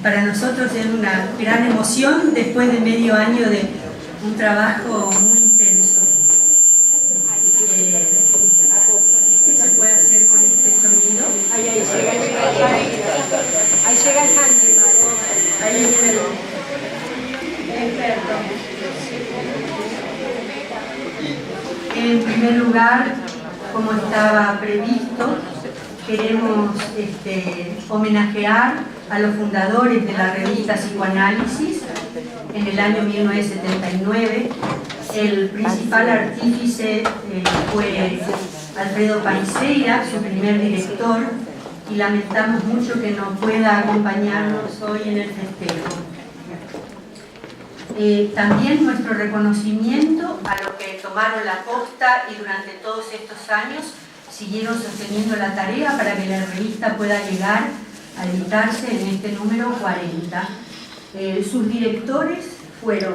Para nosotros es una gran emoción después de medio año de un trabajo muy intenso. ¿Qué se puede hacer con este sonido? Ahí llega el handyman. Ahí viene el experto. En primer lugar, como estaba previsto, queremos homenajear a los fundadores de la revista Psicoanálisis en el año 1979. El principal artífice fue Alfredo Paiseira, su primer director, y lamentamos mucho que no pueda acompañarnos hoy en el festejo. También nuestro reconocimiento a los que tomaron la posta y durante todos estos años siguieron sosteniendo la tarea para que la revista pueda llegar a editarse en este número 40. Sus directores fueron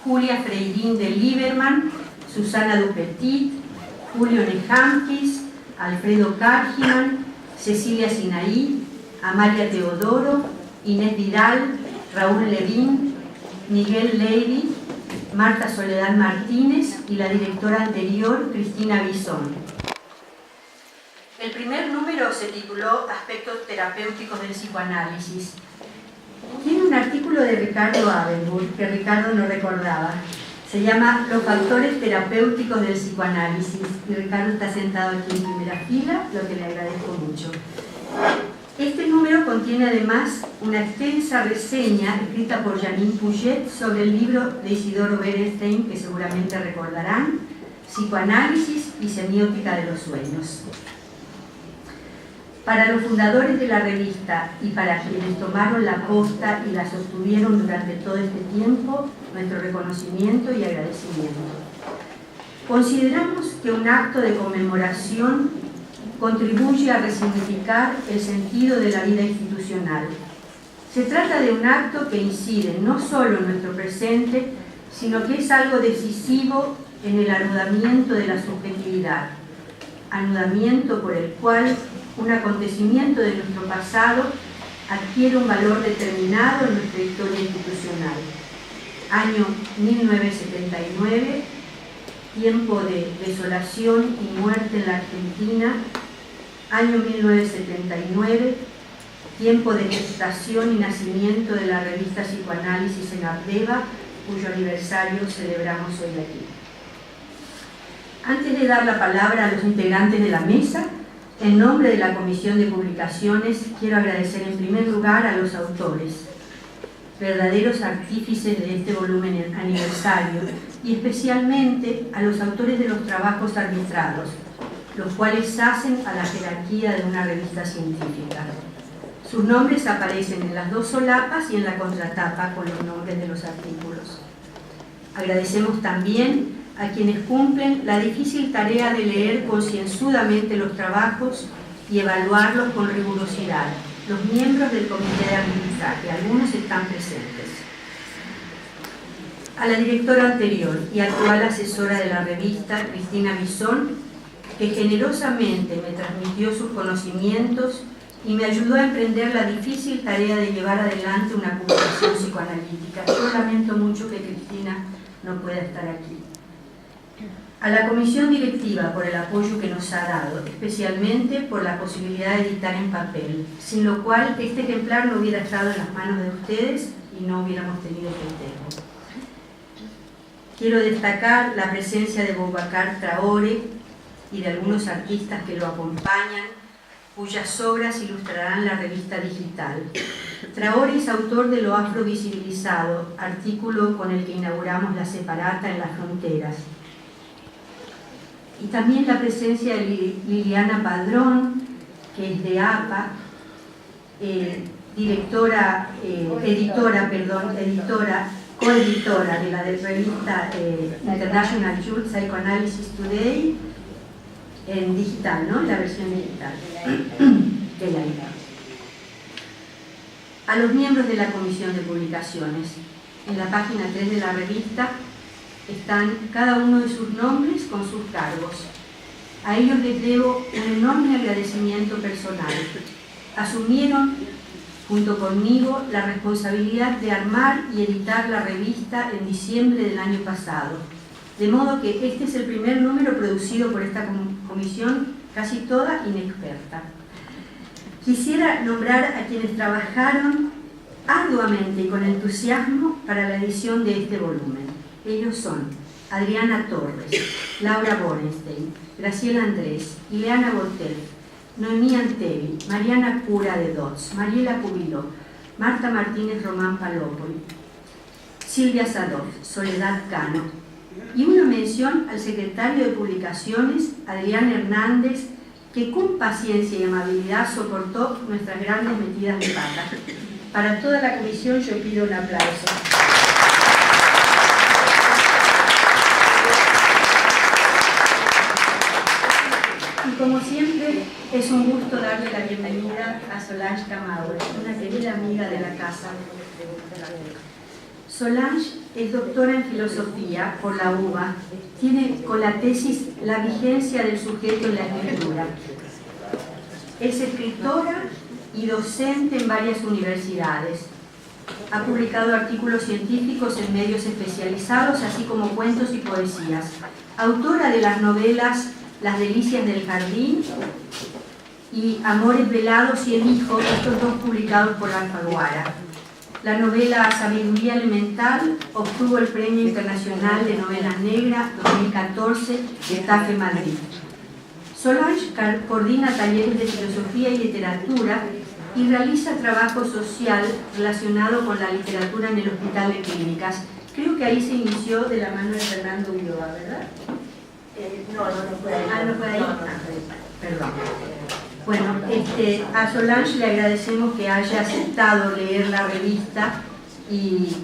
Julia Freirín de Lieberman, Susana Dupetit, Julio Nejampis, Alfredo Cargiman, Cecilia Sinaí, Amalia Teodoro, Inés Vidal, Raúl Levín, Miguel Levy, Marta Soledad Martínez y la directora anterior, Cristina Bisón. El primer número se tituló Aspectos terapéuticos del psicoanálisis. Tiene un artículo de Ricardo Abelburg que Ricardo no recordaba. Se llama Los factores terapéuticos del psicoanálisis. Y Ricardo está sentado aquí en primera fila, lo que le agradezco mucho. Este número contiene además una extensa reseña escrita por Janine Puget sobre el libro de Isidoro Berenstein, que seguramente recordarán, Psicoanálisis y semiótica de los sueños. Para los fundadores de la revista y para quienes tomaron la posta y la sostuvieron durante todo este tiempo, nuestro reconocimiento y agradecimiento. Consideramos que un acto de conmemoración contribuye a resignificar el sentido de la vida institucional. Se trata de un acto que incide no solo en nuestro presente, sino que es algo decisivo en el anudamiento de la subjetividad, anudamiento por el cual un acontecimiento de nuestro pasado adquiere un valor determinado en nuestra historia institucional. Año 1979, tiempo de desolación y muerte en la Argentina. Año 1979, tiempo de gestación y nacimiento de la revista Psicoanálisis en Ardeva, cuyo aniversario celebramos hoy aquí. Antes de dar la palabra a los integrantes de la mesa, en nombre de la Comisión de Publicaciones, quiero agradecer en primer lugar a los autores, verdaderos artífices de este volumen aniversario, y especialmente a los autores de los trabajos arbitrados, los cuales hacen a la jerarquía de una revista científica. Sus nombres aparecen en las dos solapas y en la contratapa con los nombres de los artículos. Agradecemos también a quienes cumplen la difícil tarea de leer concienzudamente los trabajos y evaluarlos con rigurosidad, los miembros del comité de arbitraje, algunos están presentes. A la directora anterior y actual asesora de la revista, Cristina Bisón, que generosamente me transmitió sus conocimientos y me ayudó a emprender la difícil tarea de llevar adelante una publicación psicoanalítica. Yo lamento mucho que Cristina no pueda estar aquí. A la comisión directiva por el apoyo que nos ha dado, especialmente por la posibilidad de editar en papel, sin lo cual este ejemplar no hubiera estado en las manos de ustedes y no hubiéramos tenido festejo. Quiero destacar la presencia de Boubacar Traoré y de algunos artistas que lo acompañan, cuyas obras ilustrarán la revista digital. Traoré es autor de Lo Afrovisibilizado, artículo con el que inauguramos la separata en las fronteras. Y también la presencia de Liliana Padrón, que es de APA, coeditora de la revista International Youth Psychoanalysis Today, en digital, ¿no? La versión digital de la IDA. A los miembros de la Comisión de Publicaciones, en la página 3 de la revista están cada uno de sus nombres con sus cargos. A ellos les debo un enorme agradecimiento personal. asumieron junto conmigo la responsabilidad de armar y editar la revista en diciembre del año pasado. De modo que este es el primer número producido por esta comisión, casi toda inexperta. Quisiera nombrar a quienes trabajaron arduamente y con entusiasmo para la edición de este volumen. Ellos son Adriana Torres, Laura Borenstein, Graciela Andrés, Ileana Botel, Noemí Antevi, Mariana Cura de Dodds, Mariela Cubiló, Marta Martínez Román Palópoli, Silvia Sadov, Soledad Cano, y una mención al secretario de Publicaciones, Adrián Hernández, que con paciencia y amabilidad soportó nuestras grandes metidas de pata. Para toda la comisión yo pido un aplauso. Y como siempre, es un gusto darle la bienvenida a Solange Camagüey, una querida amiga de la casa. Solange es doctora en filosofía por la UBA. Tiene con la tesis La vigencia del sujeto en la escritura. Es escritora y docente en varias universidades. Ha publicado artículos científicos en medios especializados, así como cuentos y poesías. Autora de las novelas Las delicias del jardín y Amores velados y El hijo, estos dos publicados por Alfaguara. La novela Sabiduría elemental obtuvo el Premio Internacional de Novela Negra 2014 de TAFE Madrid. Solange coordina talleres de filosofía y literatura y realiza trabajo social relacionado con la literatura en el Hospital de Clínicas. Creo que ahí se inició de la mano de Fernando Ulloa, ¿verdad? No fue ahí. Ah, no fue ahí. Perdón. Bueno, a Solange le agradecemos que haya aceptado leer la revista y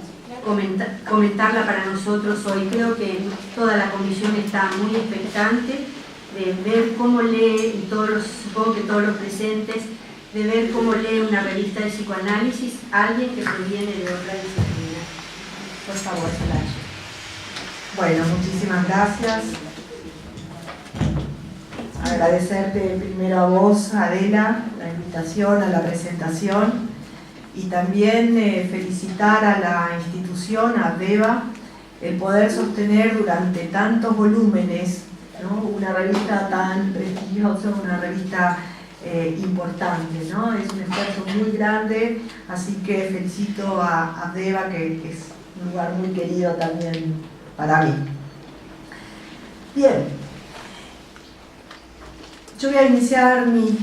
comentarla para nosotros hoy. Creo que toda la comisión está muy expectante de ver cómo lee, y supongo que todos los presentes, de ver cómo lee una revista de psicoanálisis alguien que proviene de otra disciplina. Por favor, Solange. Bueno, muchísimas gracias. Agradecerte primero a vos, Adela, la invitación a la presentación, y también felicitar a la institución, a ADEVA, el poder sostener durante tantos volúmenes, ¿no?, una revista tan prestigiosa, una revista importante, ¿no? Es un esfuerzo muy grande, así que felicito a ADEVA, que es un lugar muy querido también para mí. Bien. Yo voy a iniciar mi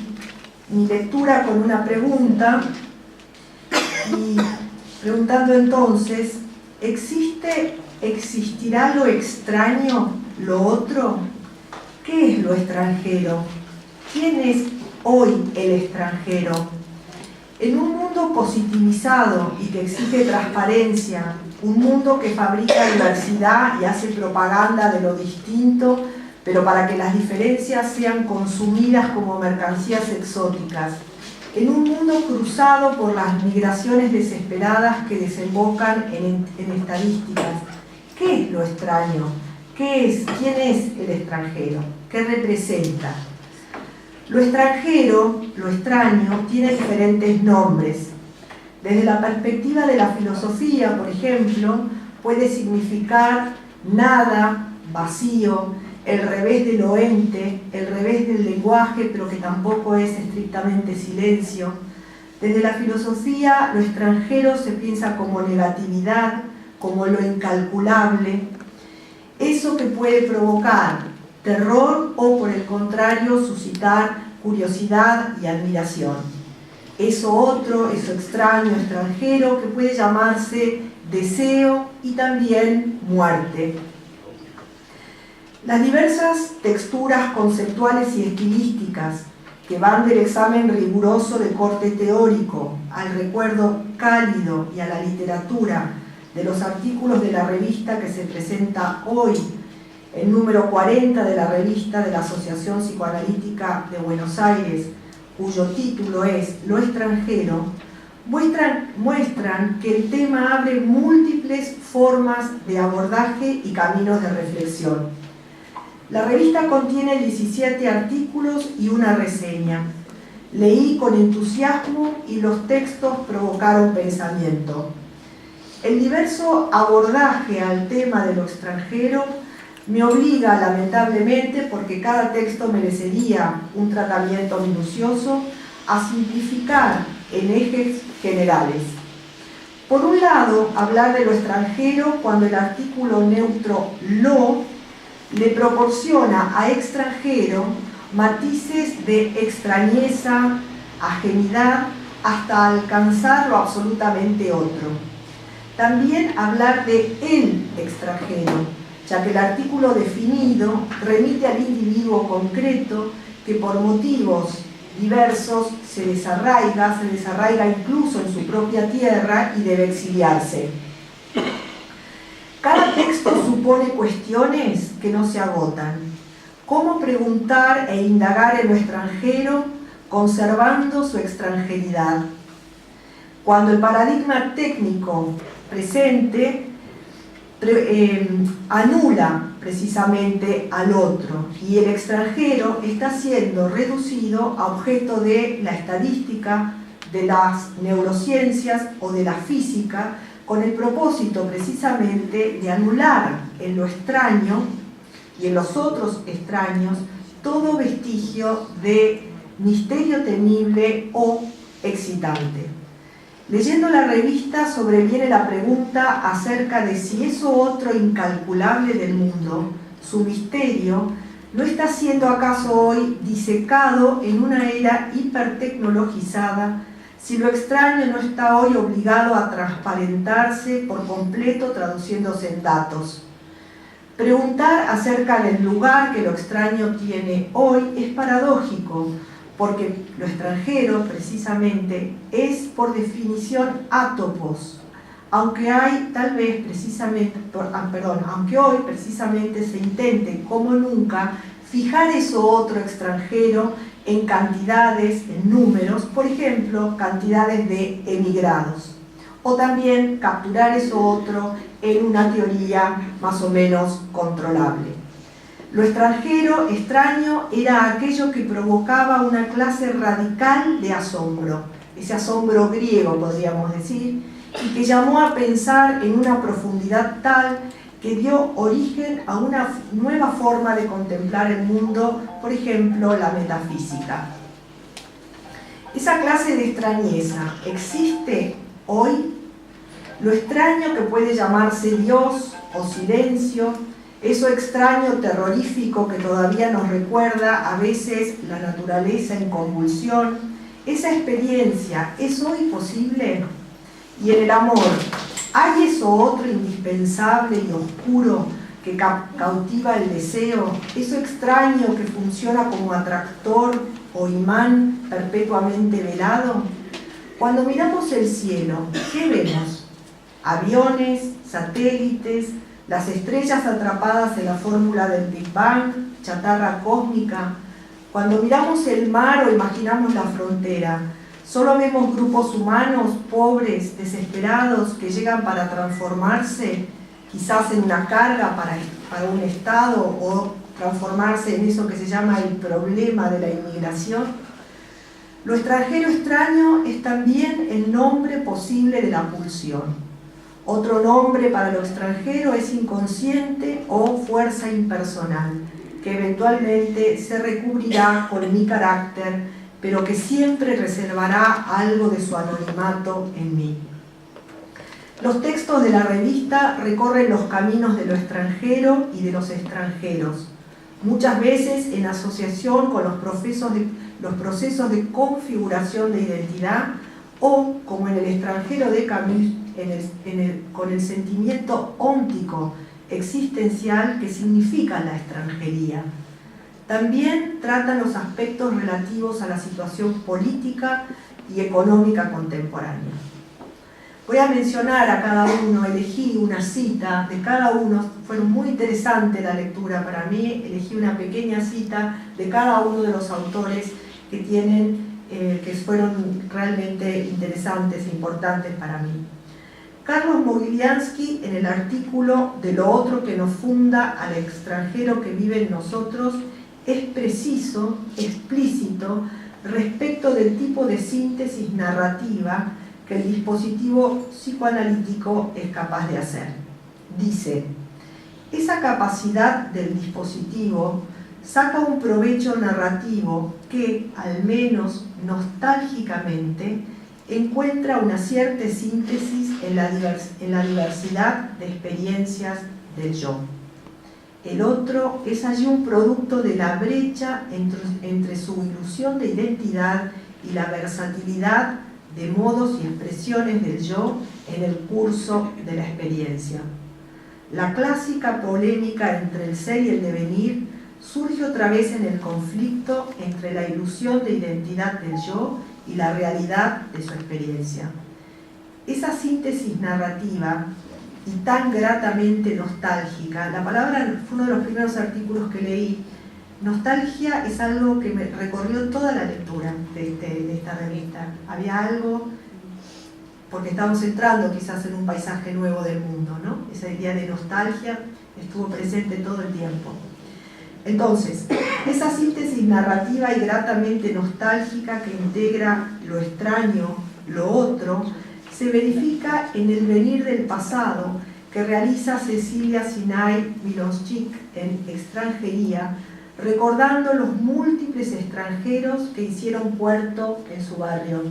lectura con una pregunta, y preguntando entonces, ¿existirá lo extraño, lo otro? ¿Qué es lo extranjero? ¿Quién es hoy el extranjero? En un mundo positivizado y que exige transparencia, un mundo que fabrica diversidad y hace propaganda de lo distinto, pero para que las diferencias sean consumidas como mercancías exóticas, en un mundo cruzado por las migraciones desesperadas que desembocan en estadísticas. ¿Qué es lo extraño? ¿Quién es el extranjero? ¿Qué representa? Lo extranjero, lo extraño, tiene diferentes nombres. Desde la perspectiva de la filosofía, por ejemplo, puede significar nada, vacío, el revés de lo ente, el revés del lenguaje, pero que tampoco es estrictamente silencio. Desde la filosofía, lo extranjero se piensa como negatividad, como lo incalculable, eso que puede provocar terror o, por el contrario, suscitar curiosidad y admiración. Eso otro, eso extraño, extranjero, que puede llamarse deseo y también muerte. Las diversas texturas conceptuales y estilísticas que van del examen riguroso de corte teórico al recuerdo cálido y a la literatura de los artículos de la revista que se presenta hoy, el número 40 de la revista de la Asociación Psicoanalítica de Buenos Aires, cuyo título es Lo extranjero, muestran que el tema abre múltiples formas de abordaje y caminos de reflexión. La revista contiene 17 artículos y una reseña. Leí con entusiasmo y los textos provocaron pensamiento. El diverso abordaje al tema de lo extranjero me obliga, lamentablemente, porque cada texto merecería un tratamiento minucioso, a simplificar en ejes generales. Por un lado, hablar de lo extranjero cuando el artículo neutro lo le proporciona a extranjero matices de extrañeza, ajenidad, hasta alcanzar lo absolutamente otro. También hablar de el extranjero, ya que el artículo definido remite al individuo concreto que por motivos diversos se desarraiga incluso en su propia tierra y debe exiliarse. Cada texto supone cuestiones que no se agotan. ¿Cómo preguntar e indagar en lo extranjero conservando su extranjeridad? Cuando el paradigma técnico presente anula precisamente al otro y el extranjero está siendo reducido a objeto de la estadística, de las neurociencias o de la física, con el propósito precisamente de anular en lo extraño y en los otros extraños todo vestigio de misterio temible o excitante. Leyendo la revista sobreviene la pregunta acerca de si eso otro incalculable del mundo, su misterio, ¿no está siendo acaso hoy disecado en una era hipertecnologizada? Si lo extraño no está hoy obligado a transparentarse por completo traduciéndose en datos. Preguntar acerca del lugar que lo extraño tiene hoy es paradójico, porque lo extranjero, precisamente, es por definición atopos, aunque hoy precisamente se intente, como nunca, fijar eso otro extranjero en cantidades, en números, por ejemplo, cantidades de emigrados, o también capturar eso otro en una teoría más o menos controlable. Lo extraño era aquello que provocaba una clase radical de asombro, ese asombro griego podríamos decir, y que llamó a pensar en una profundidad tal que dio origen a una nueva forma de contemplar el mundo, por ejemplo, la metafísica. Esa clase de extrañeza existe hoy. Lo extraño que puede llamarse Dios o silencio, eso extraño terrorífico que todavía nos recuerda a veces la naturaleza en convulsión, esa experiencia, ¿es hoy posible? Y en el amor, ¿hay eso otro indispensable y oscuro que cautiva el deseo? ¿Eso extraño que funciona como atractor o imán perpetuamente velado? Cuando miramos el cielo, ¿qué vemos? Aviones, satélites, las estrellas atrapadas en la fórmula del Big Bang, chatarra cósmica. Cuando miramos el mar o imaginamos la frontera, solo vemos grupos humanos, pobres, desesperados, que llegan para transformarse, quizás en una carga para un Estado, o transformarse en eso que se llama el problema de la inmigración. Lo extranjero extraño es también el nombre posible de la pulsión. Otro nombre para lo extranjero es inconsciente o fuerza impersonal, que eventualmente se recubrirá con mi carácter, pero que siempre reservará algo de su anonimato en mí. Los textos de la revista recorren los caminos de lo extranjero y de los extranjeros, muchas veces en asociación con los procesos de configuración de identidad o, como en el extranjero de Camus, con el sentimiento óntico existencial que significa la extranjería. También tratan los aspectos relativos a la situación política y económica contemporánea. Voy a mencionar a cada uno, elegí una cita de cada uno, fue muy interesante la lectura para mí, elegí una pequeña cita de cada uno de los autores que fueron realmente interesantes e importantes para mí. Carlos Mogileansky, en el artículo de lo otro que nos funda al extranjero que vive en nosotros, es preciso, explícito, respecto del tipo de síntesis narrativa que el dispositivo psicoanalítico es capaz de hacer. Dice, esa capacidad del dispositivo saca un provecho narrativo que, al menos nostálgicamente, encuentra una cierta síntesis en la diversidad de experiencias del yo. El otro es allí un producto de la brecha entre su ilusión de identidad y la versatilidad de modos y expresiones del yo en el curso de la experiencia. La clásica polémica entre el ser y el devenir surge otra vez en el conflicto entre la ilusión de identidad del yo y la realidad de su experiencia. Esa síntesis narrativa y tan gratamente nostálgica, la palabra fue uno de los primeros artículos que leí. Nostalgia es algo que me recorrió toda la lectura de esta revista. Había algo, porque estamos entrando quizás en un paisaje nuevo del mundo, ¿no? Esa idea de nostalgia estuvo presente todo el tiempo. Entonces, esa síntesis narrativa y gratamente nostálgica que integra lo extraño, lo otro, se verifica en el venir del pasado que realiza Cecilia Sinay Milonchik en Extranjería, recordando los múltiples extranjeros que hicieron puerto en su barrio.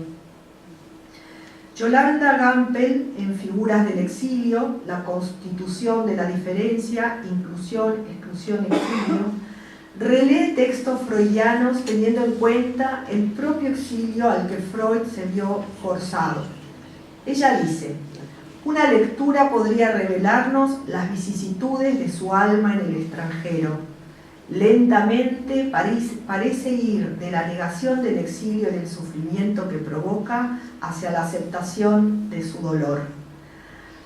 Yolanda Gampel en Figuras del exilio, la constitución de la diferencia, inclusión, exclusión, exilio, relee textos freudianos teniendo en cuenta el propio exilio al que Freud se vio forzado. Ella dice, una lectura podría revelarnos las vicisitudes de su alma en el extranjero. Lentamente parece ir de la negación del exilio y del sufrimiento que provoca hacia la aceptación de su dolor.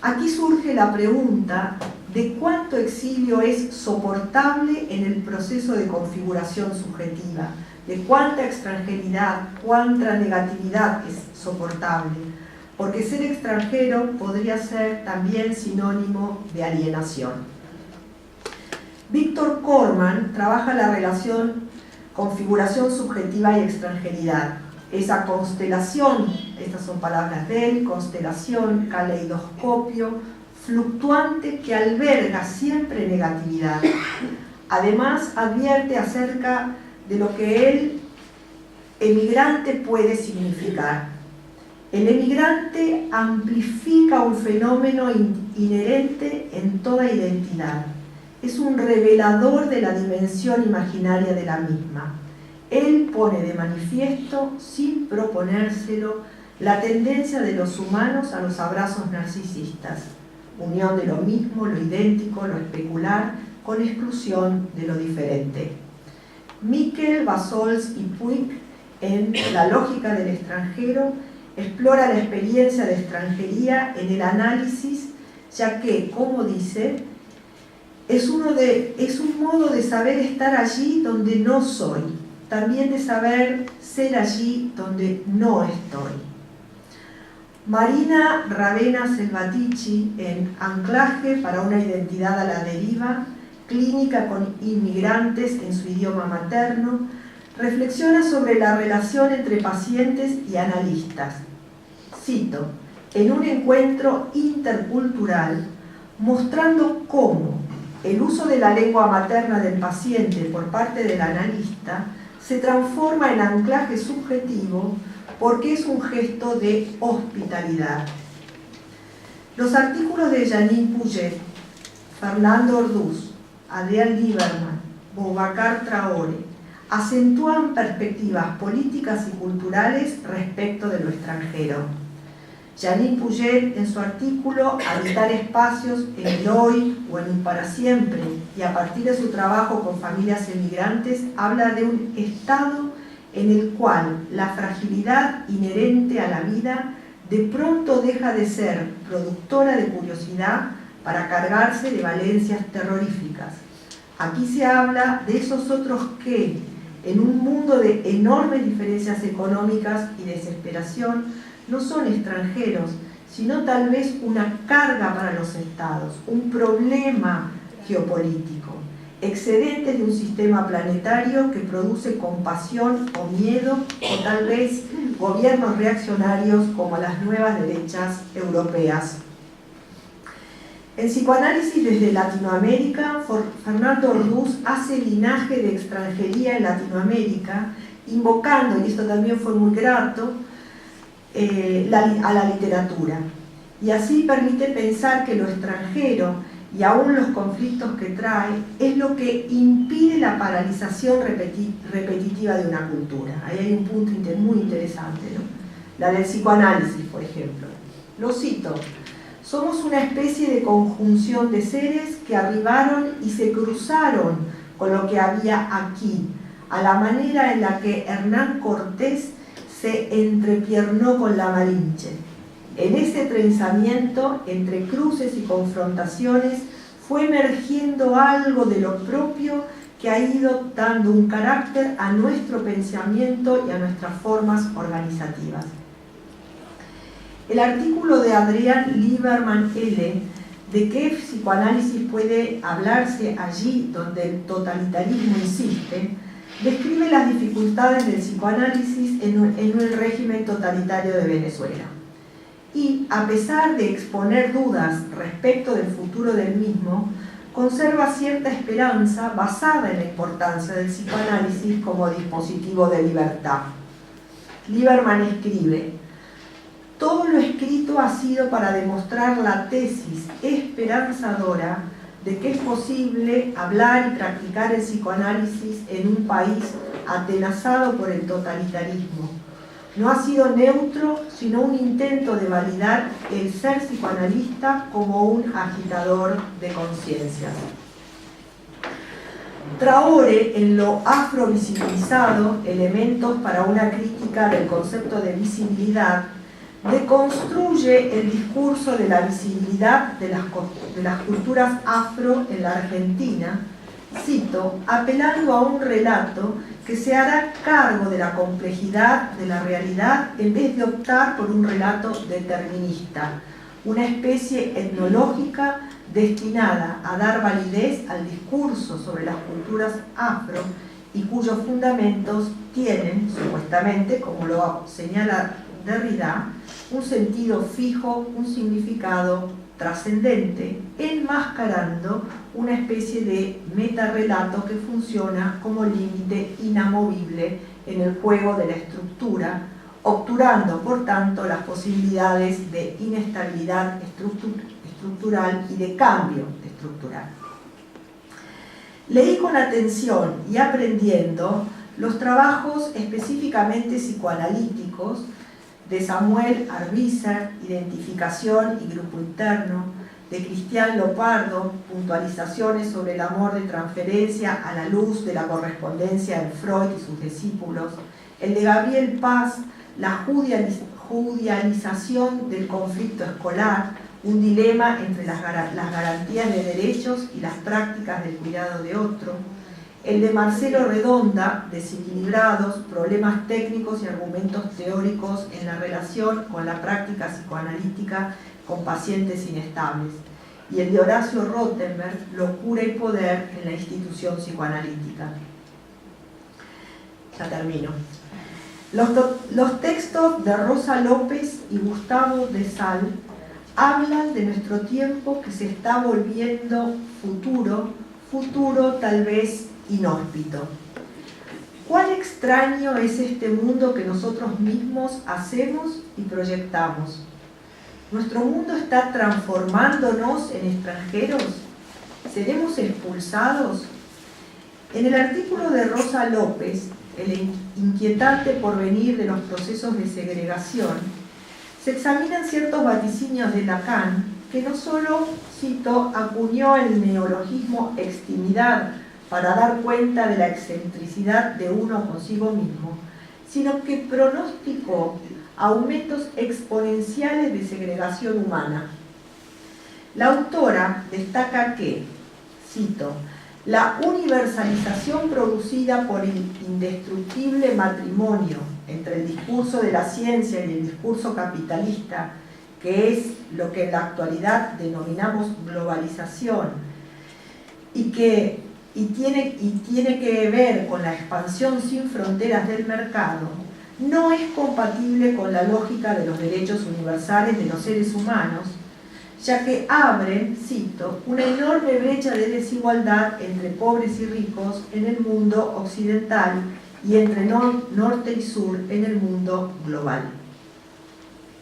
Aquí surge la pregunta de cuánto exilio es soportable en el proceso de configuración subjetiva, de cuánta extranjeridad, cuánta negatividad es soportable, porque ser extranjero podría ser también sinónimo de alienación. Víctor Corman trabaja la relación configuración subjetiva y extranjeridad. Esa constelación, estas son palabras de él, constelación, caleidoscopio, fluctuante que alberga siempre negatividad. Además, advierte acerca de lo que el emigrante puede significar. El emigrante amplifica un fenómeno inherente en toda identidad. Es un revelador de la dimensión imaginaria de la misma. Él pone de manifiesto, sin proponérselo, la tendencia de los humanos a los abrazos narcisistas, unión de lo mismo, lo idéntico, lo especular, con exclusión de lo diferente. Miquel, Bassols y Puig, en La lógica del extranjero, explora la experiencia de extranjería en el análisis, ya que, como dice, es un modo de saber estar allí donde no soy, también de saber ser allí donde no estoy. Marina Ravena Selvatici, en Anclaje para una identidad a la deriva, clínica con inmigrantes en su idioma materno, reflexiona sobre la relación entre pacientes y analistas. Cito, en un encuentro intercultural, mostrando cómo el uso de la lengua materna del paciente por parte del analista se transforma en anclaje subjetivo porque es un gesto de hospitalidad. Los artículos de Janine Puget, Fernando Orduz, Adrián Lieberman, Boubacar Traoré acentúan perspectivas políticas y culturales respecto de lo extranjero. Janine Puget, en su artículo Habitar espacios en el hoy o en un para siempre, y a partir de su trabajo con familias emigrantes, habla de un estado en el cual la fragilidad inherente a la vida de pronto deja de ser productora de curiosidad para cargarse de valencias terroríficas. Aquí se habla de esos otros que, en un mundo de enormes diferencias económicas y desesperación, no son extranjeros, sino tal vez una carga para los estados, un problema geopolítico. excedentes de un sistema planetario que produce compasión o miedo, o tal vez gobiernos reaccionarios como las nuevas derechas europeas. En Psicoanálisis desde Latinoamérica, Fernando Orduz hace linaje de extranjería en Latinoamérica, invocando, y esto también fue muy grato, a la literatura. Y así permite pensar que lo extranjero y aún los conflictos que trae es lo que impide la paralización repetitiva de una cultura. Ahí hay un punto muy interesante, ¿no? La del psicoanálisis, por ejemplo. Lo cito: somos una especie de conjunción de seres que arribaron y se cruzaron con lo que había aquí, a la manera en la que Hernán Cortés se entrepiernó con la Malinche. En ese trenzamiento, entre cruces y confrontaciones, fue emergiendo algo de lo propio que ha ido dando un carácter a nuestro pensamiento y a nuestras formas organizativas. El artículo de Adrián Lieberman L. de qué psicoanálisis puede hablarse allí donde el totalitarismo insiste, describe las dificultades del psicoanálisis en el régimen totalitario de Venezuela. Y, a pesar de exponer dudas respecto del futuro del mismo, conserva cierta esperanza basada en la importancia del psicoanálisis como dispositivo de libertad. Lieberman escribe: todo lo escrito ha sido para demostrar la tesis esperanzadora de que es posible hablar y practicar el psicoanálisis en un país atenazado por el totalitarismo. No ha sido neutro, sino un intento de validar el ser psicoanalista como un agitador de conciencias. Traore, en lo afrovisibilizado, elementos para una crítica del concepto de visibilidad, deconstruye el discurso de la visibilidad de las culturas afro en la Argentina, cito, apelando a un relato que se hará cargo de la complejidad de la realidad en vez de optar por un relato determinista, una especie etnológica destinada a dar validez al discurso sobre las culturas afro y cuyos fundamentos tienen, supuestamente, como lo señala Derrida, un sentido fijo, un significado trascendente, enmascarando una especie de metarrelato que funciona como límite inamovible en el juego de la estructura, obturando, por tanto, las posibilidades de inestabilidad estructural y de cambio estructural. Leí con atención y aprendiendo los trabajos específicamente psicoanalíticos de Samuel Arbizar, Identificación y Grupo Interno, de Cristian Lopardo, Puntualizaciones sobre el amor de transferencia a la luz de la correspondencia en Freud y sus discípulos, el de Gabriel Paz, la judicialización del conflicto escolar, un dilema entre las garantías de derechos y las prácticas del cuidado de otro, el de Marcelo Redonda, Desequilibrados, problemas técnicos y argumentos teóricos en la relación con la práctica psicoanalítica con pacientes inestables, y el de Horacio Rothenberg, Locura y poder en la institución psicoanalítica. Ya termino. Los textos de Rosa López y Gustavo de Sal hablan de nuestro tiempo que se está volviendo futuro tal vez inhóspito. ¿Cuán extraño es este mundo que nosotros mismos hacemos y proyectamos? ¿Nuestro mundo está transformándonos en extranjeros? ¿Seremos expulsados? En el artículo de Rosa López, el inquietante porvenir de los procesos de segregación, se examinan ciertos vaticinios de Lacan, que no solo, cito, acuñó el neologismo extimidad para dar cuenta de la excentricidad de uno consigo mismo, sino que pronosticó aumentos exponenciales de segregación humana. La autora destaca que, cito, la universalización producida por el indestructible matrimonio entre el discurso de la ciencia y el discurso capitalista, que es lo que en la actualidad denominamos globalización, y y tiene que ver con la expansión sin fronteras del mercado, no es compatible con la lógica de los derechos universales de los seres humanos, ya que abren, cito, una enorme brecha de desigualdad entre pobres y ricos en el mundo occidental y entre norte y sur en el mundo global.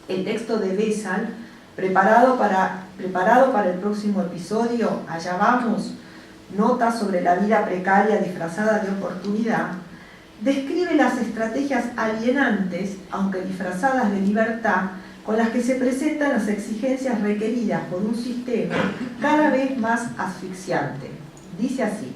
El texto de Bessal, preparado para el próximo episodio, allá vamos, Notas sobre la vida precaria disfrazada de oportunidad, describe las estrategias alienantes, aunque disfrazadas de libertad, con las que se presentan las exigencias requeridas por un sistema cada vez más asfixiante. Dice así: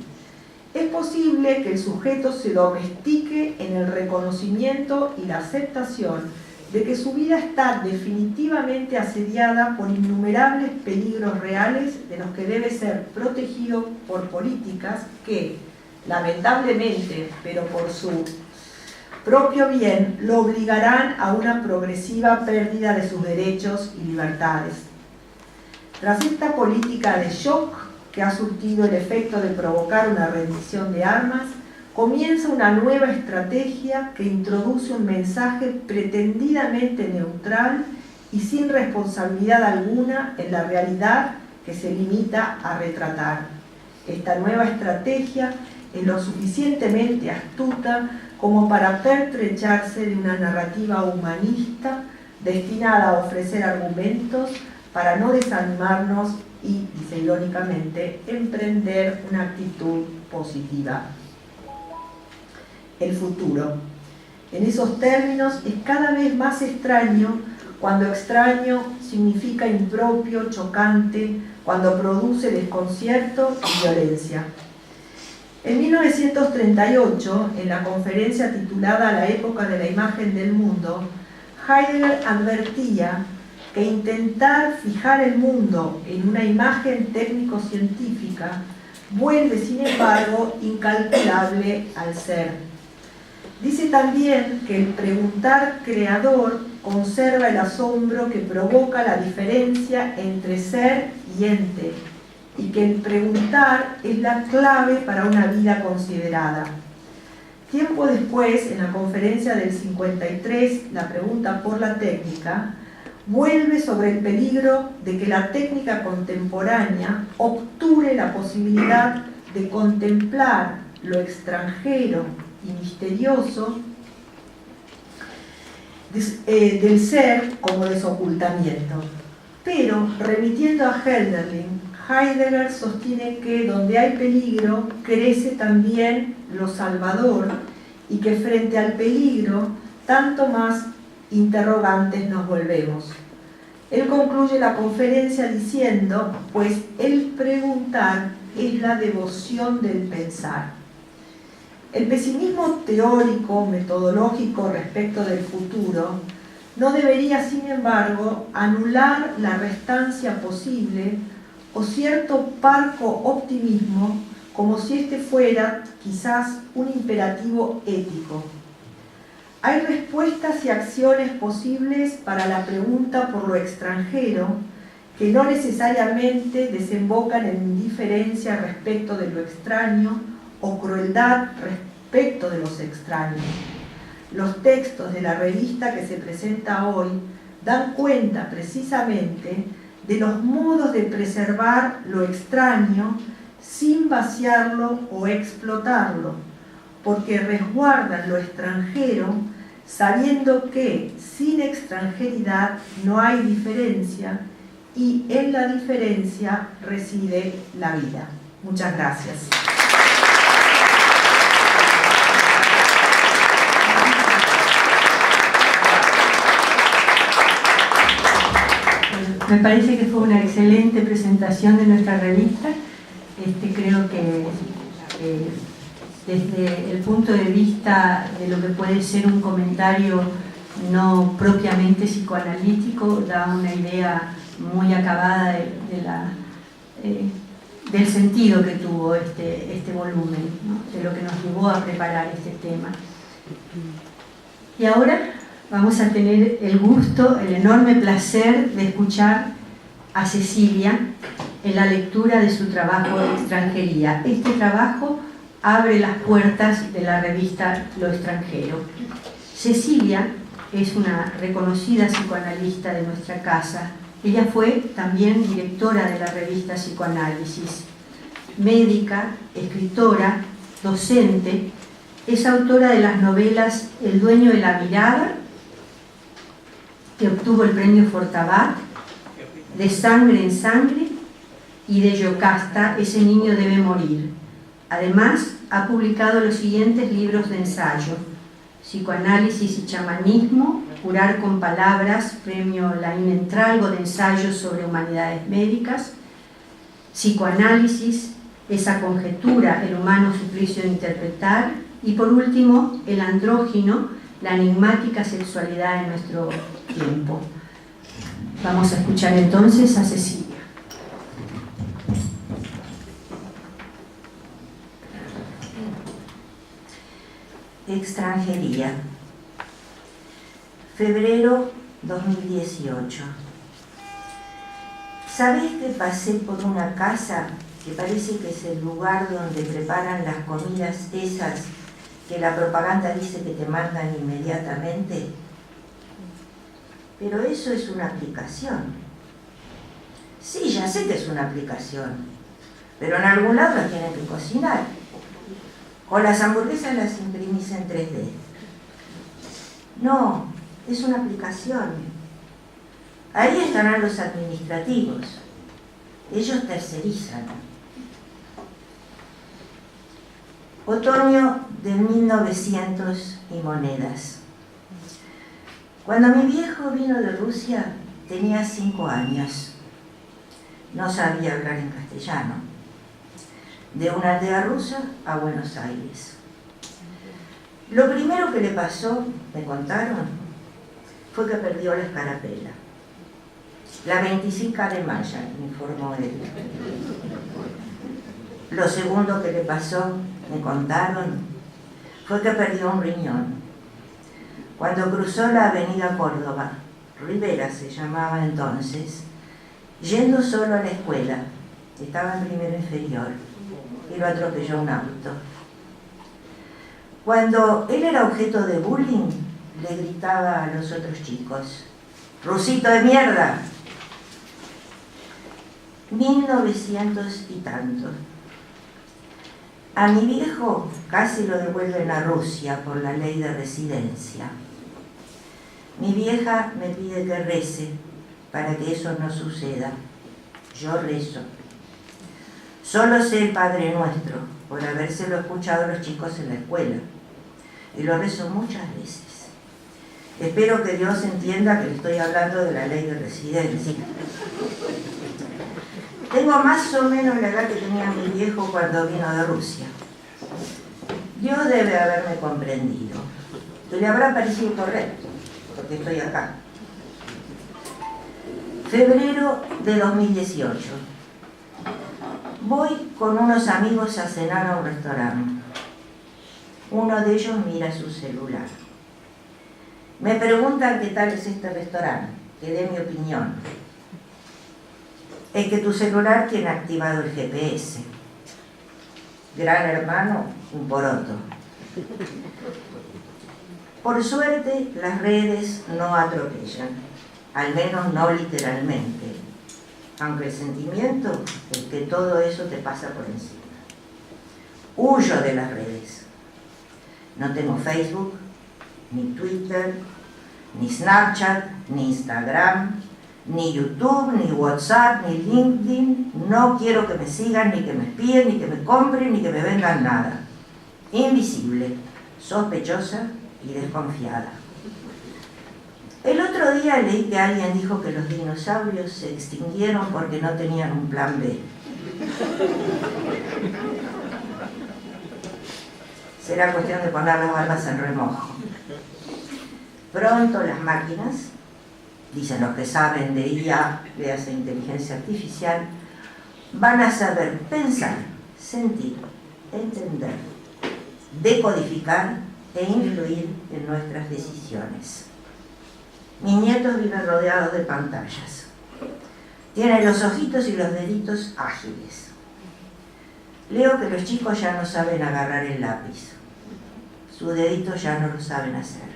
es posible que el sujeto se domestique en el reconocimiento y la aceptación de que su vida está definitivamente asediada por innumerables peligros reales de los que debe ser protegido por políticas que, lamentablemente, pero por su propio bien, lo obligarán a una progresiva pérdida de sus derechos y libertades. Tras esta política de shock, que ha surtido el efecto de provocar una rendición de armas, comienza una nueva estrategia que introduce un mensaje pretendidamente neutral y sin responsabilidad alguna en la realidad que se limita a retratar. Esta nueva estrategia es lo suficientemente astuta como para pertrecharse de una narrativa humanista destinada a ofrecer argumentos para no desanimarnos y, dice irónicamente, emprender una actitud positiva. El futuro. En esos términos es cada vez más extraño, cuando extraño significa impropio, chocante, cuando produce desconcierto y violencia. En 1938, en la conferencia titulada La época de la imagen del mundo, Heidegger advertía que intentar fijar el mundo en una imagen técnico-científica vuelve, sin embargo, incalculable al ser. Dice también que el preguntar creador conserva el asombro que provoca la diferencia entre ser y ente, y que el preguntar es la clave para una vida considerada. Tiempo después, en la conferencia del 53, La pregunta por la técnica, vuelve sobre el peligro de que la técnica contemporánea obture la posibilidad de contemplar lo extranjero y misterioso del ser como desocultamiento. Pero, remitiendo a Hölderlin, Heidegger sostiene que donde hay peligro crece también lo salvador y que frente al peligro tanto más interrogantes nos volvemos. Él concluye la conferencia diciendo, pues el preguntar es la devoción del pensar. El pesimismo teórico, metodológico respecto del futuro no debería, sin embargo, anular la restancia posible o cierto parco optimismo, como si este fuera quizás un imperativo ético. Hay respuestas y acciones posibles para la pregunta por lo extranjero que no necesariamente desembocan en indiferencia respecto de lo extraño o crueldad respecto de los extraños. Los textos de la revista que se presenta hoy dan cuenta precisamente de los modos de preservar lo extraño sin vaciarlo o explotarlo, porque resguardan lo extranjero sabiendo que sin extranjeridad no hay diferencia y en la diferencia reside la vida. Muchas gracias. Me parece que fue una excelente presentación de nuestra revista. Creo que desde el punto de vista de lo que puede ser un comentario no propiamente psicoanalítico, da una idea muy acabada del sentido que tuvo este volumen, ¿no? De lo que nos llevó a preparar este tema. Y ahora vamos a tener el gusto, el enorme placer de escuchar a Cecilia, en la lectura de su trabajo de extranjería. Este trabajo abre las puertas de la revista Lo Extranjero. Cecilia es una reconocida psicoanalista de nuestra casa. Ella fue también directora de la revista Psicoanálisis, médica, escritora, docente. Es autora de las novelas El dueño de la mirada, que obtuvo el premio Fortabat, De sangre en sangre y de Yocasta, Ese niño debe morir. Además, ha publicado los siguientes libros de ensayo: Psicoanálisis y chamanismo, Curar con palabras, premio Laín Entralgo de ensayos sobre humanidades médicas; Psicoanálisis, esa conjetura, el humano suplicio de interpretar; y por último, El andrógino, la enigmática sexualidad en nuestro tiempo. Vamos a escuchar entonces a Cecilia. Extranjería. Febrero 2018. ¿Sabés que pasé por una casa que parece que es el lugar donde preparan las comidas esas que la propaganda dice que te mandan inmediatamente? Pero eso es una aplicación. Sí, ya sé que es una aplicación, pero en algún lado las tienen que cocinar. O las hamburguesas las imprimís en 3D. No, es una aplicación. Ahí estarán los administrativos. Ellos tercerizan. Otoño de 1900 y monedas. Cuando mi viejo vino de Rusia, tenía 5 años. No sabía hablar en castellano. De una aldea rusa a Buenos Aires. Lo primero que le pasó, me contaron, fue que perdió la escarapela. La 25 de mayo, me informó él. Lo segundo que le pasó, me contaron, fue que perdió un riñón. Cuando cruzó la avenida Córdoba, Rivera se llamaba entonces, yendo solo a la escuela, estaba en primero inferior, y lo atropelló un auto. Cuando él era objeto de bullying, le gritaba a los otros chicos: ¡Rusito de mierda! 1900 y tanto. A mi viejo casi lo devuelven a Rusia por la ley de residencia. Mi vieja me pide que rece para que eso no suceda. Yo rezo. Solo sé el Padre Nuestro, por habérselo escuchado a los chicos en la escuela. Y lo rezo muchas veces. Espero que Dios entienda que le estoy hablando de la ley de residencia. Tengo más o menos la edad que tenía mi viejo cuando vino de Rusia. Dios debe haberme comprendido. Y le habrá parecido correcto, porque estoy acá. Febrero de 2018. Voy con unos amigos a cenar a un restaurante. Uno de ellos mira su celular. Me preguntan qué tal es este restaurante, que dé mi opinión. Es que tu celular tiene activado el GPS. Gran hermano, un poroto. Por suerte, las redes no atropellan, al menos no literalmente, aunque el sentimiento es que todo eso te pasa por encima. Huyo de las redes. No tengo Facebook, ni Twitter, ni Snapchat, ni Instagram, ni YouTube, ni WhatsApp, ni LinkedIn. No quiero que me sigan, ni que me espíen, ni que me compren, ni que me vendan nada. Invisible, sospechosa y desconfiada. El otro día leí que alguien dijo que los dinosaurios se extinguieron porque no tenían un plan B. Será cuestión de poner las barbas en remojo. Pronto las máquinas, dicen los que saben de IA, de esa inteligencia artificial, van a saber pensar, sentir, entender, decodificar e influir en nuestras decisiones. Mis nietos viven rodeados de pantallas. Tiene los ojitos y los deditos ágiles. Leo que los chicos ya no saben agarrar el lápiz. Sus deditos ya no lo saben hacer.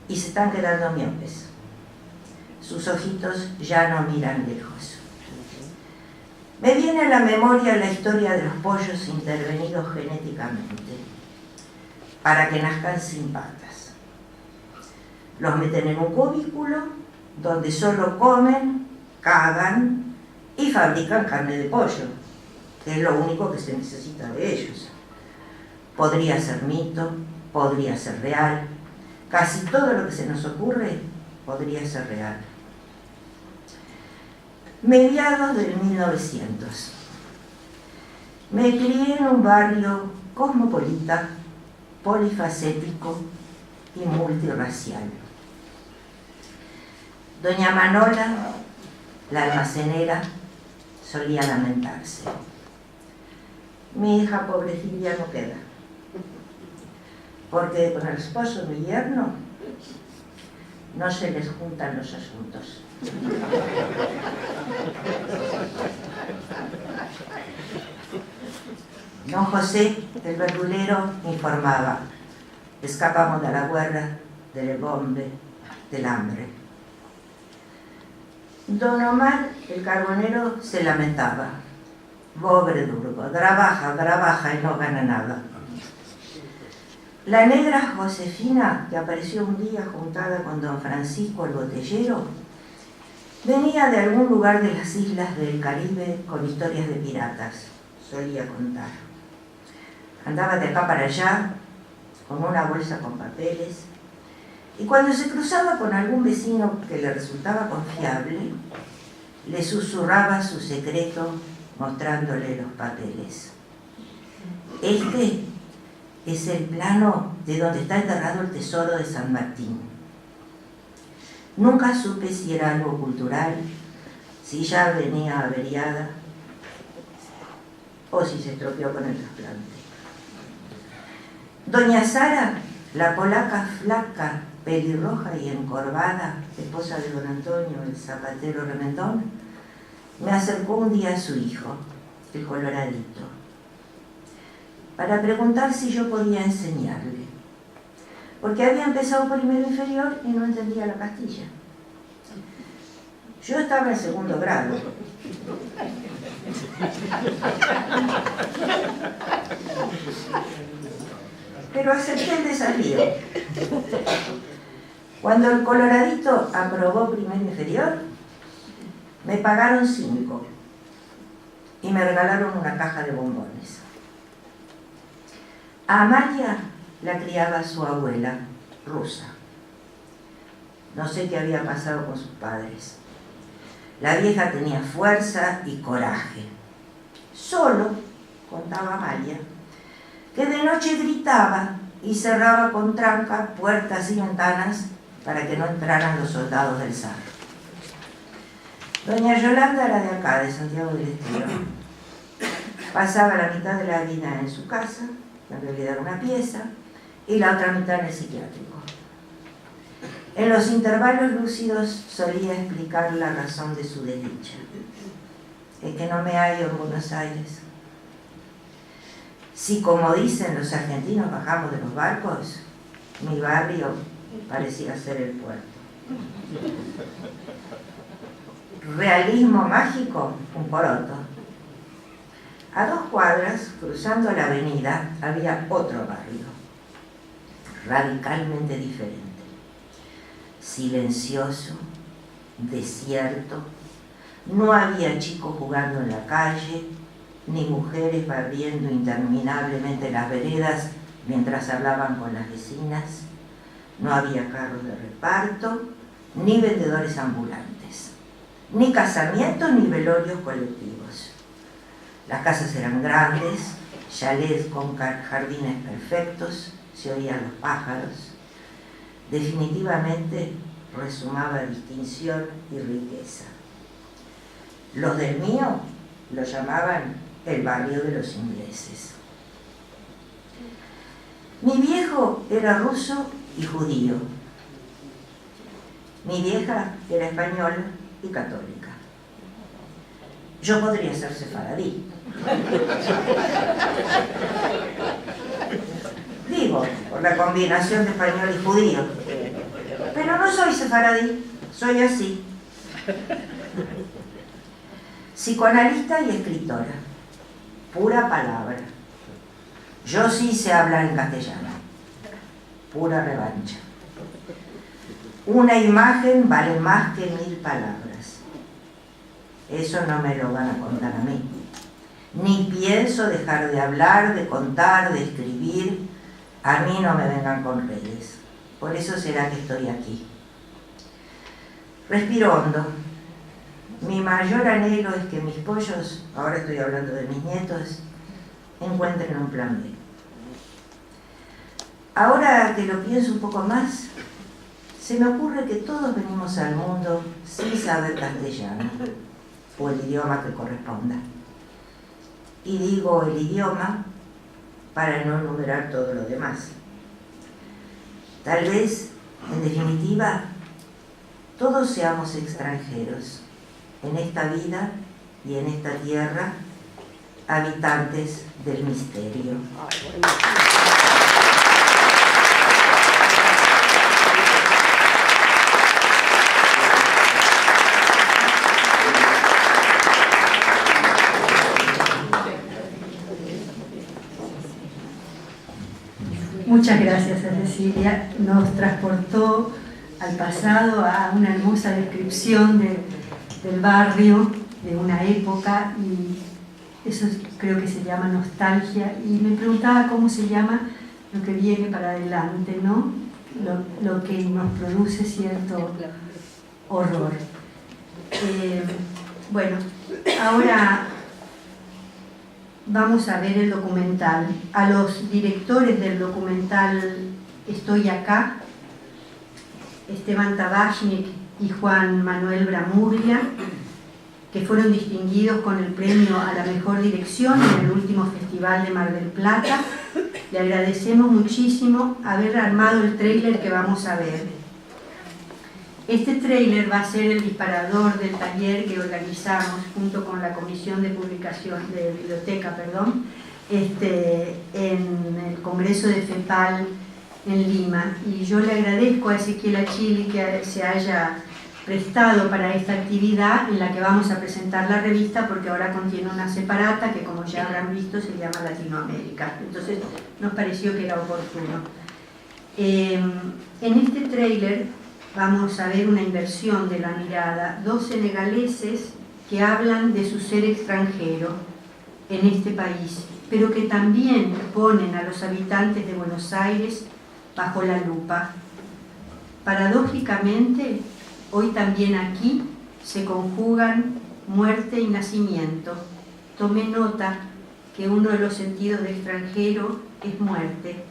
Y se están quedando miopes. Sus ojitos ya no miran lejos. Me viene a la memoria la historia de los pollos intervenidos genéticamente para que nazcan sin patas. Los meten en un cubículo donde solo comen, cagan y fabrican carne de pollo, que es lo único que se necesita de ellos. Podría ser mito, podría ser real, casi todo lo que se nos ocurre podría ser real. Mediados del 1900. Me crié en un barrio cosmopolita, polifacético y multirracial. Doña Manola, la almacenera, solía lamentarse. Mi hija pobrecilla no queda, porque con el esposo de mi yerno no se les juntan los asuntos. Don José, el verdulero, informaba: escapamos de la guerra, del bombe, del hambre. Don Omar, el carbonero, se lamentaba: pobre Durgo, trabaja y no gana nada. La negra Josefina, que apareció un día juntada con don Francisco el botellero, venía de algún lugar de las islas del Caribe con historias de piratas, solía contar. Andaba de acá para allá con una bolsa con papeles, y cuando se cruzaba con algún vecino que le resultaba confiable, le susurraba su secreto mostrándole los papeles. Este es el plano de donde está enterrado el tesoro de San Martín. Nunca supe si era algo cultural, si ya venía averiada o si se estropeó con el trasplante. Doña Sara, la polaca flaca, pelirroja y encorvada, esposa de don Antonio, el zapatero remendón, me acercó un día a su hijo, el coloradito, para preguntar si yo podía enseñarle, porque había empezado primero inferior y no entendía la pastilla. Yo estaba en segundo grado. Pero acepté el desafío. Cuando el coloradito aprobó primero inferior, me pagaron 5 y me regalaron una caja de bombones. A Amalia la criaba su abuela, rusa. No sé qué había pasado con sus padres. La vieja tenía fuerza y coraje. Solo, contaba Amalia, que de noche gritaba y cerraba con tranca puertas y ventanas para que no entraran los soldados del zar. Doña Yolanda era de acá, de Santiago del Estero. Pasaba la mitad de la vida en su casa, que en realidad era una pieza, y la otra mitad en el psiquiátrico. En los intervalos lúcidos solía explicar la razón de su desdicha. Es que no me hallo en Buenos Aires. Si, como dicen los argentinos, bajamos de los barcos, mi barrio parecía ser el puerto. Realismo mágico, un poroto. A 2 cuadras, cruzando la avenida, había otro barrio, radicalmente diferente. Silencioso, desierto, no había chicos jugando en la calle, ni mujeres barriendo interminablemente las veredas mientras hablaban con las vecinas, no había carros de reparto, ni vendedores ambulantes, ni casamientos ni velorios colectivos. Las casas eran grandes, chalets con jardines perfectos, se oían los pájaros. Definitivamente resumaba distinción y riqueza. Los del mío lo llamaban el barrio de los ingleses. Mi viejo era ruso y judío. Mi vieja era española y católica. Yo podría ser sefaradí. Digo, por la combinación de español y judío. Pero no soy sefaradí, soy así. Psicoanalista y escritora. Pura palabra. Yo sí sé hablar en castellano. Pura revancha. Una imagen vale más que 1000 palabras. Eso no me lo van a contar a mí. Ni pienso dejar de hablar, de contar, de escribir. A mí no me vengan con redes. Por eso será que estoy aquí. Respiro hondo. Mi mayor anhelo es que mis pollos, ahora estoy hablando de mis nietos, encuentren un plan B. Ahora que lo pienso un poco más, se me ocurre que todos venimos al mundo sin saber castellano, o el idioma que corresponda. Y digo el idioma para no enumerar todo lo demás. Tal vez, en definitiva, todos seamos extranjeros en esta vida y en esta tierra, habitantes del misterio. Muchas gracias a Cecilia, nos transportó al pasado a una hermosa descripción del barrio, de una época, y eso creo que se llama nostalgia, y me preguntaba cómo se llama lo que viene para adelante, ¿no? Lo que nos produce cierto horror. Bueno, ahora vamos a ver el documental. A los directores del documental Estoy Acá, Esteban Tabachnik y Juan Manuel Bramuglia, que fueron distinguidos con el premio a la mejor dirección en el último Festival de Mar del Plata, le agradecemos muchísimo haber armado el tráiler que vamos a ver. Este tráiler va a ser el disparador del taller que organizamos junto con la Comisión de Publicación de Biblioteca, en el Congreso de FEPAL en Lima. Y yo le agradezco a Ezequiel Achilli que se haya prestado para esta actividad en la que vamos a presentar la revista, porque ahora contiene una separata que, como ya habrán visto, se llama Latinoamérica. Entonces nos pareció que era oportuno. En este tráiler vamos a ver una inversión de la mirada, dos senegaleses que hablan de su ser extranjero en este país, pero que también ponen a los habitantes de Buenos Aires bajo la lupa. Paradójicamente, hoy también aquí se conjugan muerte y nacimiento. Tomé nota que uno de los sentidos de extranjero es muerte.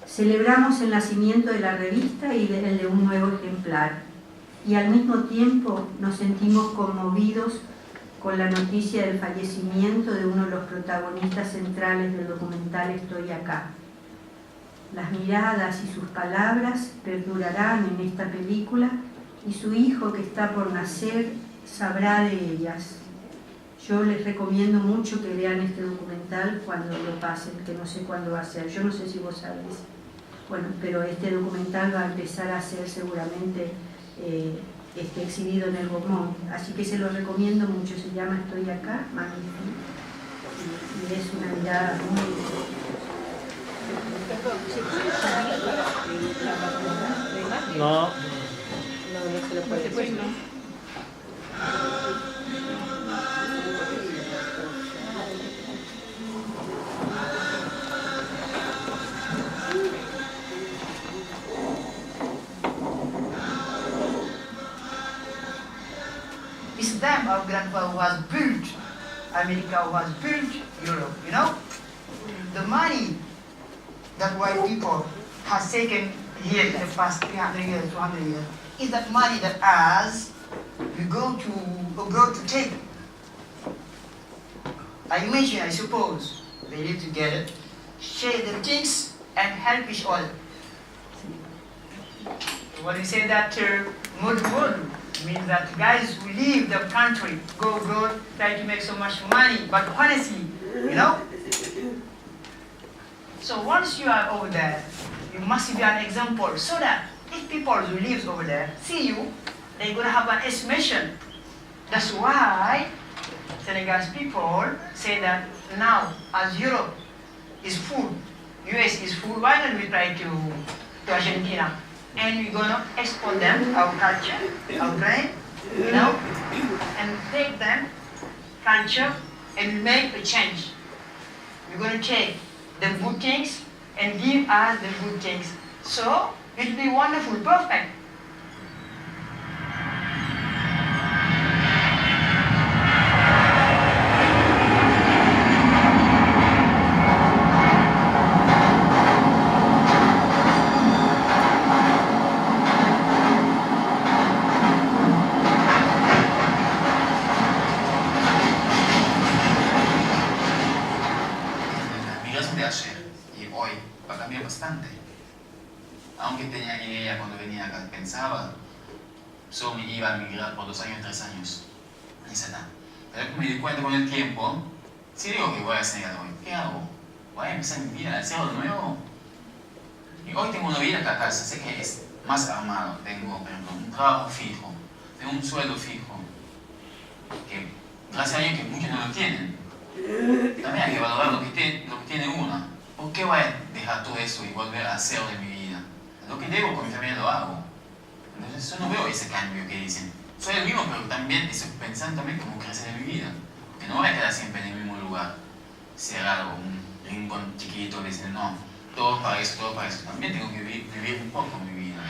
Celebramos el nacimiento de la revista y el de un nuevo ejemplar, y al mismo tiempo nos sentimos conmovidos con la noticia del fallecimiento de uno de los protagonistas centrales del documental Estoy Acá. Las miradas y sus palabras perdurarán en esta película, y su hijo que está por nacer sabrá de ellas. Yo les recomiendo mucho que vean este documental cuando lo pasen, que no sé cuándo va a ser, yo no sé si vos sabés. Bueno, pero este documental va a empezar a ser seguramente exhibido en el Gaumont, así que se lo recomiendo mucho. Se llama Estoy Acá, magnífico, y es una mirada muy... No se lo puede decir. It's them, our grandfather, who has built America, who has built Europe, you know? The money that white people has taken here in the past 300 years, 200 years, is that money that as we go to take. I mention, I suppose, they live together, share the things and help each other. When we say that term, modu modu, means that guys who leave the country, go, try to make so much money, but honestly, you know? So once you are over there, you must be an example, so that if people who live over there see you, they're going to have an estimation. That's why Senegalese people say that now, as Europe is food, US is food, why don't we try to Argentina? And we're going to export them, our culture, our grain, you know, and take them, culture, and make a change. We're going to take the good things and give us the good things. So, it will be wonderful, perfect. Aunque tenía idea cuando venía acá, pensaba, solo me iba a migrar por 2 años, 3 años, en esa edad. Pero me di cuenta con el tiempo, si digo que voy a Senegal hoy, ¿qué hago? Voy a empezar mi vida de cero de nuevo. Y hoy tengo una vida acá, sé que es más armado, tengo, por ejemplo, un trabajo fijo, tengo un sueldo fijo, que gracias a Dios que muchos no lo tienen. También hay que valorar lo que tiene uno. ¿Por qué voy a dejar todo eso y volver a cero de mi vida? Lo que debo con mi familia lo hago. Entonces yo no veo ese cambio que dicen. Soy el mismo, pero también estoy pensando también cómo crecer en mi vida. Que no voy a quedar siempre en el mismo lugar, cerrado, un rincón chiquito, diciendo no, todo para eso, todo para eso. También tengo que vivir un poco mi vida.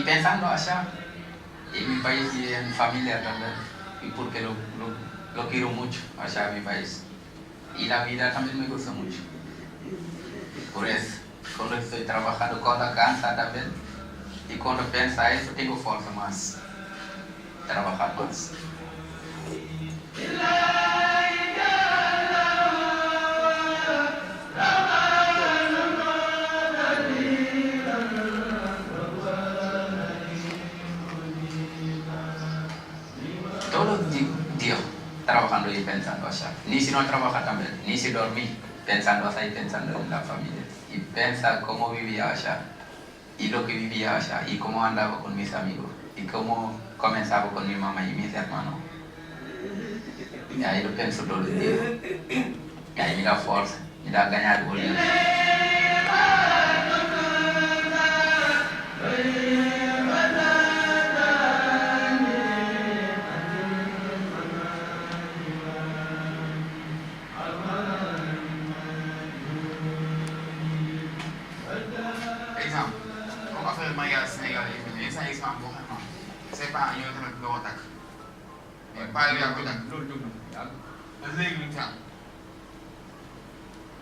Pensando allá, en mi país y en mi familia también, y porque lo quiero mucho allá en mi país. Y la vida también me gusta mucho. Por eso estoy trabajando cuando cansa también. Y cuando piensa eso, tengo fuerza más. Trabajar más. Trabajando y pensando allá, ni si no trabaja también, ni si dormí, pensando allá y pensando en la familia, y pensa cómo vivía allá, y lo que vivía allá, y cómo andaba con mis amigos, y cómo comenzaba con mi mamá y mis hermanos. Y ahí lo pienso todo el día, y ahí me da fuerza, me da ganas de volver.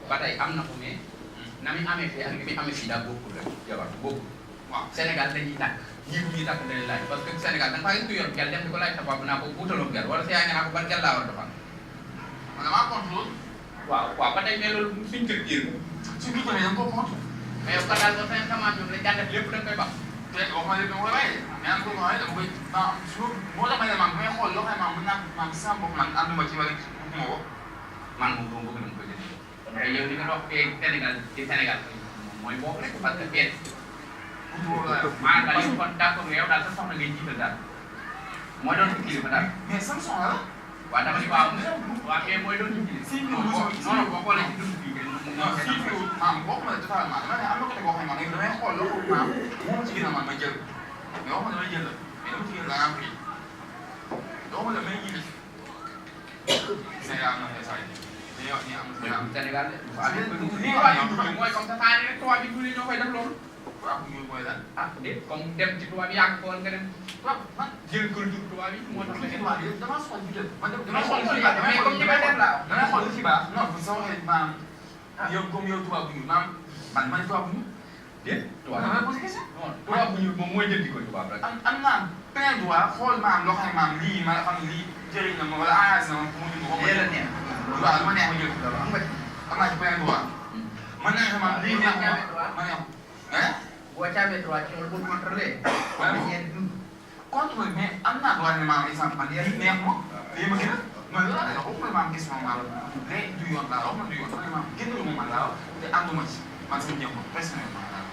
ba tey am na ko mais na mi amee fii ak mi amee fii daa bokkul rek jabar bokkul. waaw Sénégal dañuy takk ñii bu ñuy takk dañuy laaj parce que Sénégal da nga faa gis ku yor gel dem di ko laaj sa papa naa ko wutaloo gel wala sa yaay nga naa ko ban gel laa war a doxal. man damaa contre loolu. waaw ba tey mais loolu suñ kër gi suñ kër gi da nga koo contre. mais yow daal ba fin semence bi lañ daan def lépp da nga koy baax. te waxuma léegi dama koy bàyyi de mais am ko ma dama koy moo tax ma ne man bu may xool loo xam ne man mën naa man sama bopp man ànduma ci wala bëgguma ko man moom bëgg nañ ko jënd. mais yow li nga wax fii Sénégal ci Sénégal mooy boobu rek parce que fii maa daal yow kon d'accord yow daal sa soxna ngay jiital daal mooy doon sa kilifa daal. mais sama soxna la waaw dama ni waaw waaw kay mooy doon liggéey. si non non boo xoolee ci dund bi non si fi maam bokkuma ne totalement dama ne am na côté boo xam ne man damay xool loolu maam moom ci gën a man ma jël mais waxuma damay jël mais dama ci gën a la pris waxuma damay yilif Sénégal am na ay saa yi dañuy wax ni am na Sénégal li nga wax mooy comme ça saa rek tubaab yi ñoo koy def loolu. waaw ñu mooy lan ah déet comme dem ci tubaab yi yàgg ko woon nga dem waaw man jël kër jur tubaab yi moo tax nga dem. waaw dama xool bi man dama xool xool li baax mais comme ñi may def laa damay xool li ci baax non soo waxee maam yow comme yow tubaab bu ñuul maam man tubaab bu ñuul déet tubaab damay posé question non tubaab bu ñuul moom mooy jël di ko tubaab rek. am naa plein droit xool maam loo xam ne maam lii ma xam ne lii jëriñ na ma wala arrangé na ma pour mu dund ko. la neex. waaw lu ma neex ma jël ko am nga am naa ci plein droit. mën naa ne maam lii neex ma ma neex ah. boo caamee droit ci pour contrôler. contrôle mais am naa droit ne maam exemple man lii neex ma lii ma gën a man loolu la waxuma maam gis ma maam léegi du yoon laa waxuma du yoon man maam génn ma man laa te ànduma ci man sama ñëw personnellement laa.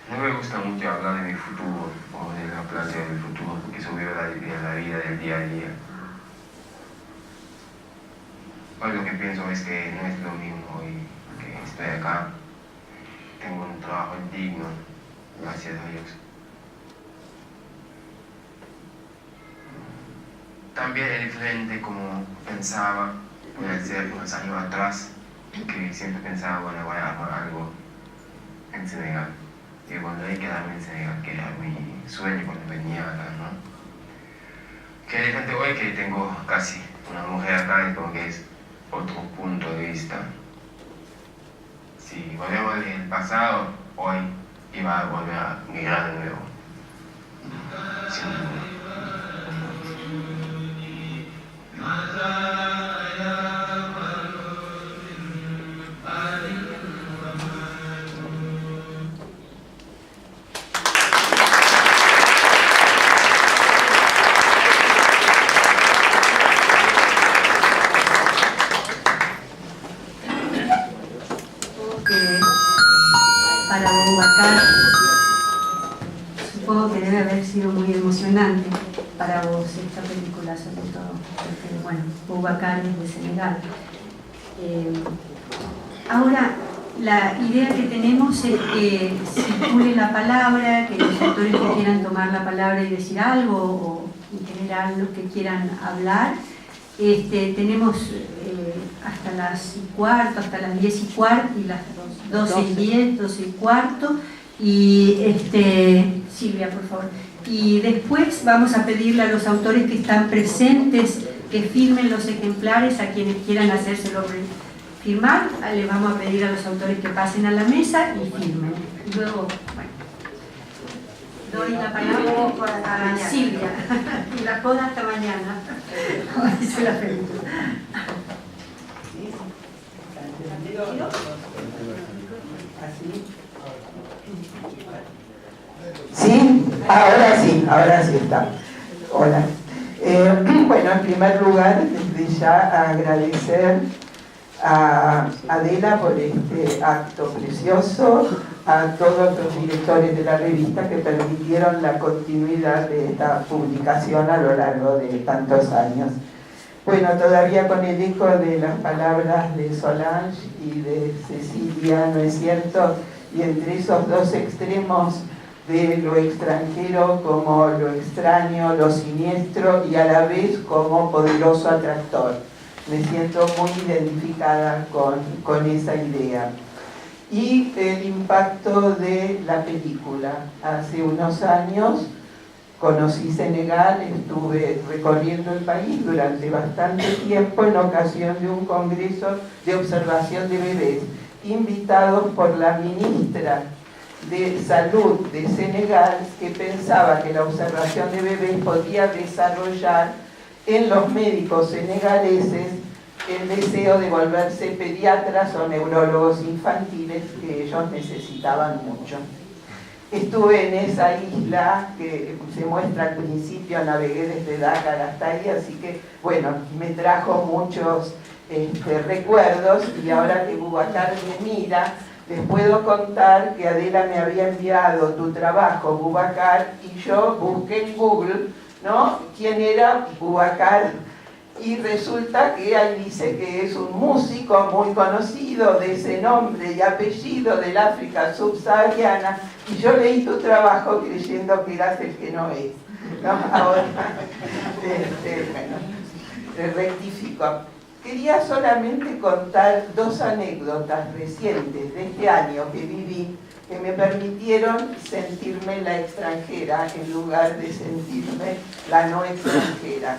No me gusta mucho hablar de mi futuro o de la plaza del futuro porque eso veo en la vida del día a día. Hoy lo que pienso es que no es lo mismo y que estoy acá, tengo un trabajo digno, gracias a Dios. También es diferente como pensaba, puede ser unos años atrás, que siempre pensaba, bueno, voy a armar algo en Senegal. Y cuando hay que quedarme en Senegal, que era mi sueño cuando venía acá, ¿no? Que hay gente hoy que tengo casi una mujer acá y como que es otro punto de vista. Si volvemos del pasado, hoy iba a volver a migrar de nuevo. Sin duda. Para Boubacar, supongo que debe haber sido muy emocionante para vos esta película, sobre todo, porque, bueno, Boubacar es de Senegal. Ahora, la idea que tenemos es que circule la palabra, que los autores que quieran tomar la palabra y decir algo, o en general los que quieran hablar. Tenemos hasta las 15:15, hasta las 10:15 y las 12:10, 12:15. Y Silvia, por favor. Y después vamos a pedirle a los autores que están presentes que firmen los ejemplares a quienes quieran hacérselo firmar. Les vamos a pedir a los autores que pasen a la mesa y firmen. Luego, bueno, doy la palabra a Silvia. Y la joda hasta mañana. Como dice la película. ¿Sí? ¿Sí? Ahora sí está. Hola. Bueno, en primer lugar, desde ya agradecer a Adela por este acto precioso, a todos los directores de la revista que permitieron la continuidad de esta publicación a lo largo de tantos años. Bueno, todavía con el eco de las palabras de Solange y de Cecilia, ¿no es cierto? Y entre esos dos extremos de lo extranjero como lo extraño, lo siniestro y a la vez como poderoso atractor. Me siento muy identificada con esa idea. Y el impacto de la película. Hace unos años conocí Senegal, estuve recorriendo el país durante bastante tiempo en ocasión de un congreso de observación de bebés, invitados por la ministra de Salud de Senegal, que pensaba que la observación de bebés podía desarrollar en los médicos senegaleses el deseo de volverse pediatras o neurólogos infantiles, que ellos necesitaban mucho. Estuve en esa isla que se muestra al principio, navegué desde Dakar hasta ahí, así que bueno, me trajo muchos recuerdos, y ahora que Boubacar me mira, les puedo contar que Adela me había enviado tu trabajo, Boubacar, y yo busqué en Google, ¿no?, quién era Boubacar, y resulta que ahí dice que es un músico muy conocido de ese nombre y apellido del África subsahariana, y yo leí tu trabajo creyendo que eras el que no es, ¿no? Ahora, bueno, rectifico. Quería solamente contar dos anécdotas recientes de este año que viví, que me permitieron sentirme la extranjera en lugar de sentirme la no extranjera.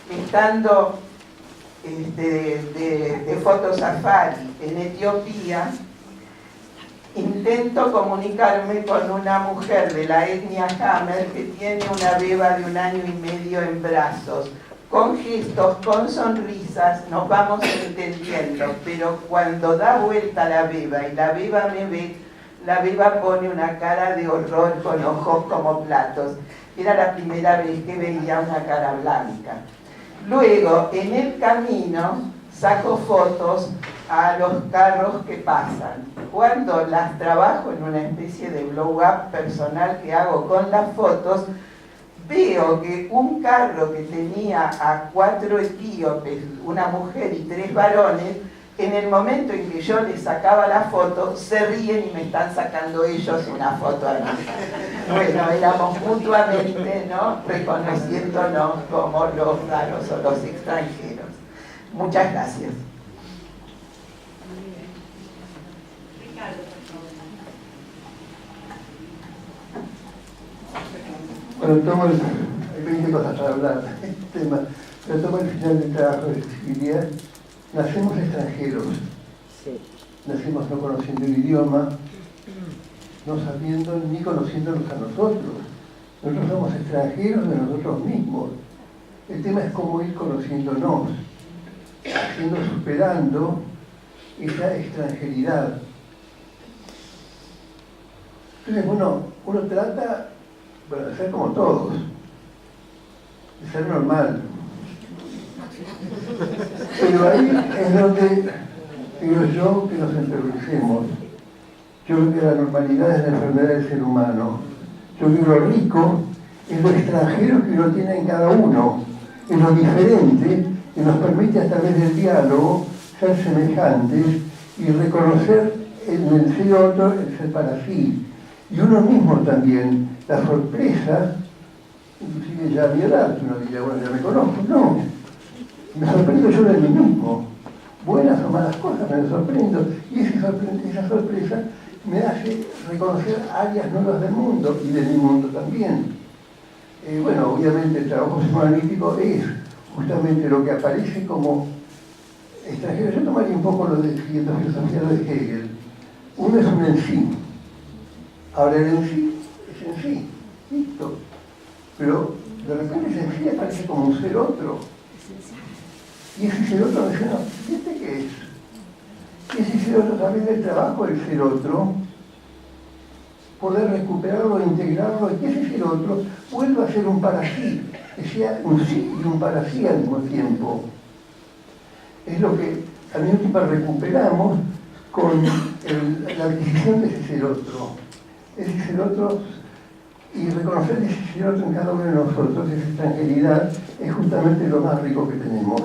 Estando de fotosafari en Etiopía, intento comunicarme con una mujer de la etnia Hamer que tiene una beba de 1 año y medio en brazos. Con gestos, con sonrisas, nos vamos entendiendo, pero cuando da vuelta la beba y la beba me ve, la beba pone una cara de horror con ojos como platos. Era la primera vez que veía una cara blanca. Luego, en el camino, saco fotos a los carros que pasan. Cuando las trabajo en una especie de blow-up personal que hago con las fotos, veo que un carro que tenía a 4 etíopes, una mujer y 3 varones, en el momento en que yo les sacaba la foto, se ríen y me están sacando ellos una foto a mí. Bueno, éramos mutuamente, ¿no?, reconociéndonos como los raros o los extranjeros. Muchas gracias. Bueno, hay 20 cosas para hablar de este tema, pero tomo el final del trabajo de Cecilia. Nacemos extranjeros, nacemos no conociendo el idioma, no sabiendo ni conociéndonos a nosotros. Nosotros somos extranjeros de nosotros mismos. El tema es cómo ir conociéndonos, superando esa extranjeridad. Entonces, uno trata, bueno, de ser como todos, de ser normal. Pero ahí es donde digo yo que nos enfermecemos. Yo creo que la normalidad es la enfermedad del ser humano. Yo creo que lo rico es lo extranjero que uno tiene en cada uno, es lo diferente que nos permite a través del diálogo ser semejantes y reconocer en el ser otro el ser para sí. Y uno mismo también, la sorpresa, inclusive ya a mi edad, uno diría, bueno, ya me conozco, no. Me sorprendo yo de mí mismo. Buenas o malas cosas me sorprendo. Y esa sorpresa me hace reconocer áreas nuevas del mundo y de mi mundo también. Bueno, obviamente el trabajo psicoanalítico es justamente lo que aparece como extranjero. Yo tomaría un poco lo de siguiendo filosofía de Hegel. Uno es un en sí. Ahora el en sí es en sí. Listo. Pero de repente ese en sí aparece como un ser otro. Y ese ser otro me dice, no, ¿este qué es? Y ese ser otro también del trabajo del ser otro poder recuperarlo, integrarlo y que ese otro vuelva a ser un para sí, que sea un sí y un para sí al mismo tiempo. Es lo que al mismo tiempo recuperamos con la adquisición de ese ser otro. Ese ser otro y reconocer ese ser otro en cada uno de nosotros, esa extranjeridad, es justamente lo más rico que tenemos.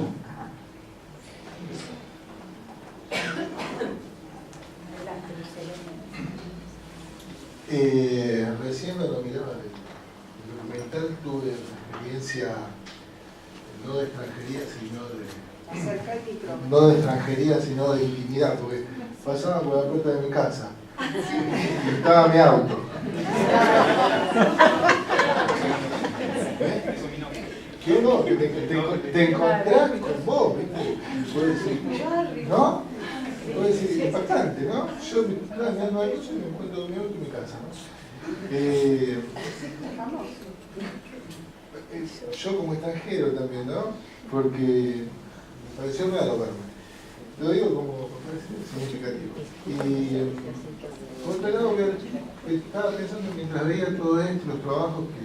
Recién cuando miraba el documental tuve experiencia no de extranjería, sino de intimidad, porque pasaba por la puerta de mi casa y estaba mi auto. ¿Qué no? Que te encontrás con vos, ¿viste? Puedes decir, ¿no? Puede ser impactante, ¿no? Yo mirando al coche y me encuentro mi auto en mi casa, ¿no? Yo como extranjero también, ¿no? Porque me pareció raro verme. Lo digo como significativo. Y por otro lado, estaba pensando mientras veía todo esto, los trabajos que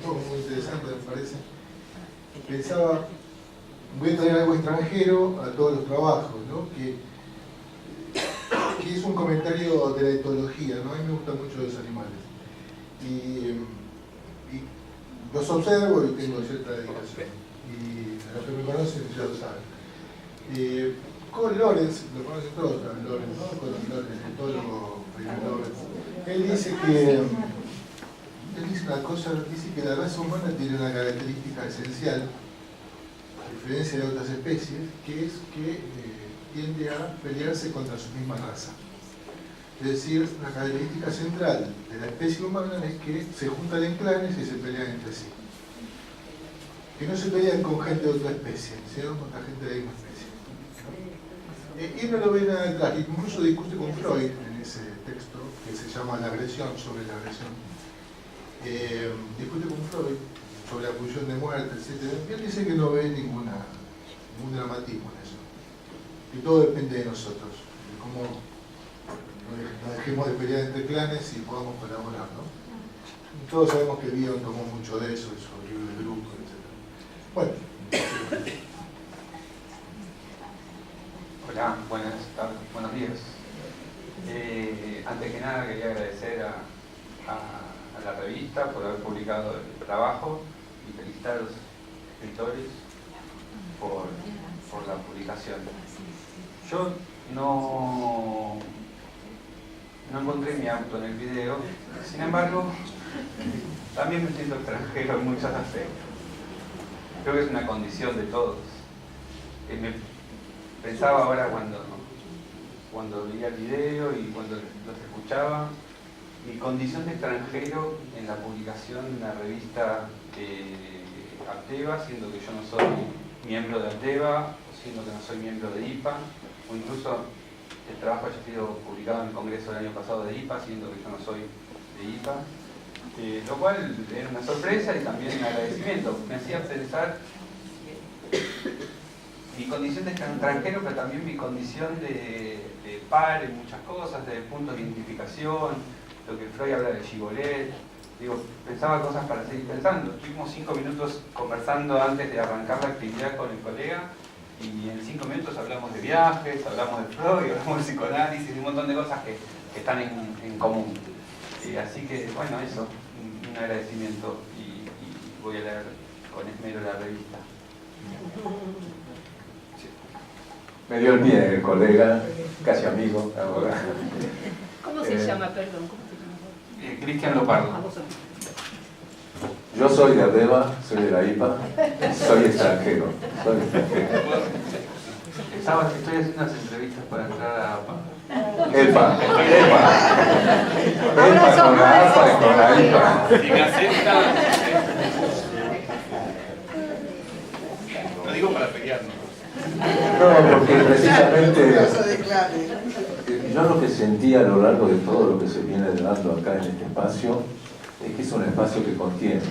todo muy interesante me parece, pensaba, voy a traer algo extranjero a todos los trabajos, ¿no? Que es un comentario de la etología, ¿no? A mí me gustan mucho los animales. Y los observo y tengo cierta dedicación. Y a los que me conocen ya lo saben. Con Lorenz, lo conocen todos, Lorenz, ¿no? Con Lorenz, el etólogo Lorenz. Él dice una cosa, dice que la raza humana tiene una característica esencial, a diferencia de otras especies, que es que tiende a pelearse contra su misma raza. Es decir, la característica central de la especie humana es que se juntan en clanes y se pelean entre sí. Que no se pelean con gente de otra especie, sino con la gente de la misma especie. Y uno lo ve nada atrás, incluso discute con Freud en ese texto que se llama La agresión, sobre la agresión. Discute con Freud sobre la pulsión de muerte, etc. Y él dice que no ve ningún dramatismo en eso. Que todo depende de nosotros, de cómo no dejemos de pelear entre clanes y podamos colaborar, ¿no? Y todos sabemos que Bion tomó mucho de eso, su libro de grupo, etc. Bueno. Hola, buenas tardes, buenos días. Antes que nada quería agradecer a la revista por haber publicado el trabajo y felicitar a los escritores por la publicación. Yo no encontré mi auto en el video, sin embargo, también me siento extranjero en muchos aspectos. Creo que es una condición de todos. Pensaba ahora cuando veía el video y cuando los escuchaba, mi condición de extranjero en la publicación de una revista Alteva, siendo que yo no soy miembro de Alteva, siendo que no soy miembro de IPA, o incluso el trabajo haya sido publicado en el Congreso del año pasado de IPA, siendo que yo no soy de IPA, lo cual era una sorpresa y también un agradecimiento. Me hacía pensar mi condición de extranjero, pero también mi condición de par en muchas cosas, desde el punto de identificación, lo que Freud habla de Gigolet. Digo, pensaba cosas para seguir pensando. Estuvimos 5 minutos conversando antes de arrancar la actividad con el colega y en 5 minutos hablamos de viajes, hablamos de Freud, hablamos de psicoanálisis y un montón de cosas que están en común. Así que, bueno, eso, un agradecimiento y voy a leer con esmero la revista. Me dio el pie el colega, casi amigo ahora. ¿Cómo se llama, perdón? Cristian Lopardo. Yo soy de Alteva, soy de la IPA, soy extranjero. Estoy haciendo unas entrevistas para entrar a APA. EPA con la APA y con la IPA. Si me aceptan. Lo digo para pelearnos. No, porque precisamente yo lo que sentí a lo largo de todo lo que se viene dando acá en este espacio es que es un espacio que contiene,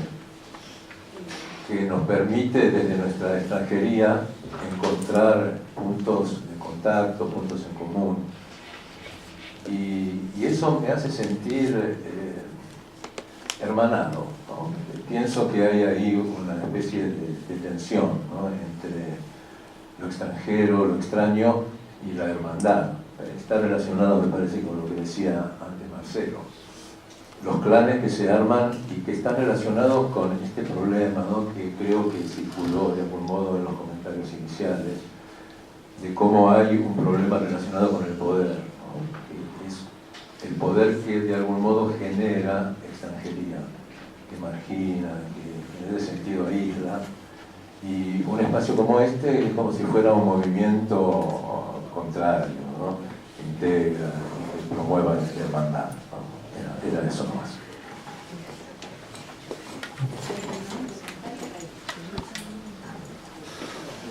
que nos permite desde nuestra extranjería encontrar puntos de contacto, puntos en común. Y eso me hace sentir hermanado, ¿no? Pienso que hay ahí una especie de tensión, ¿no?, entre lo extranjero, lo extraño y la hermandad. Está relacionado, me parece, con lo que decía antes Marcelo. Los clanes que se arman y que están relacionados con este problema, ¿no?, que creo que circuló de algún modo en los comentarios iniciales, de cómo hay un problema relacionado con el poder, ¿no?, que es el poder que de algún modo genera extranjería, que margina, que en ese sentido aísla. Y un espacio como este es como si fuera un movimiento contrario, ¿no?, que integra y que promueva esta hermandad, ¿no? Era eso nomás.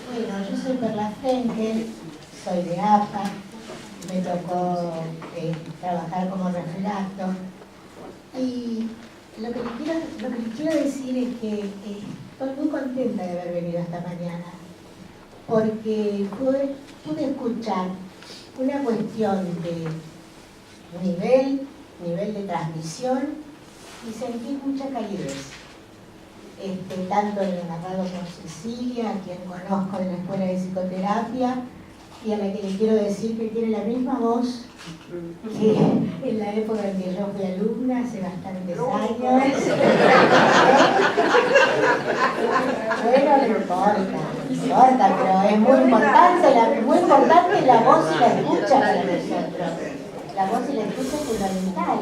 Bueno, yo soy Perla Frenkel, soy de APA, me tocó trabajar como referato. Y lo que les quiero decir es que estoy muy contenta de haber venido esta mañana, porque pude escuchar una cuestión de nivel de transmisión y sentí mucha calidez. Tanto en el narrado por Cecilia, a quien conozco de la Escuela de Psicoterapia, y a la que le quiero decir que tiene la misma voz que en la época en que yo fui alumna, hace bastantes años. Bueno, no importa, pero es muy importante la voz y la escucha para nosotros. La voz y la escucha es fundamental.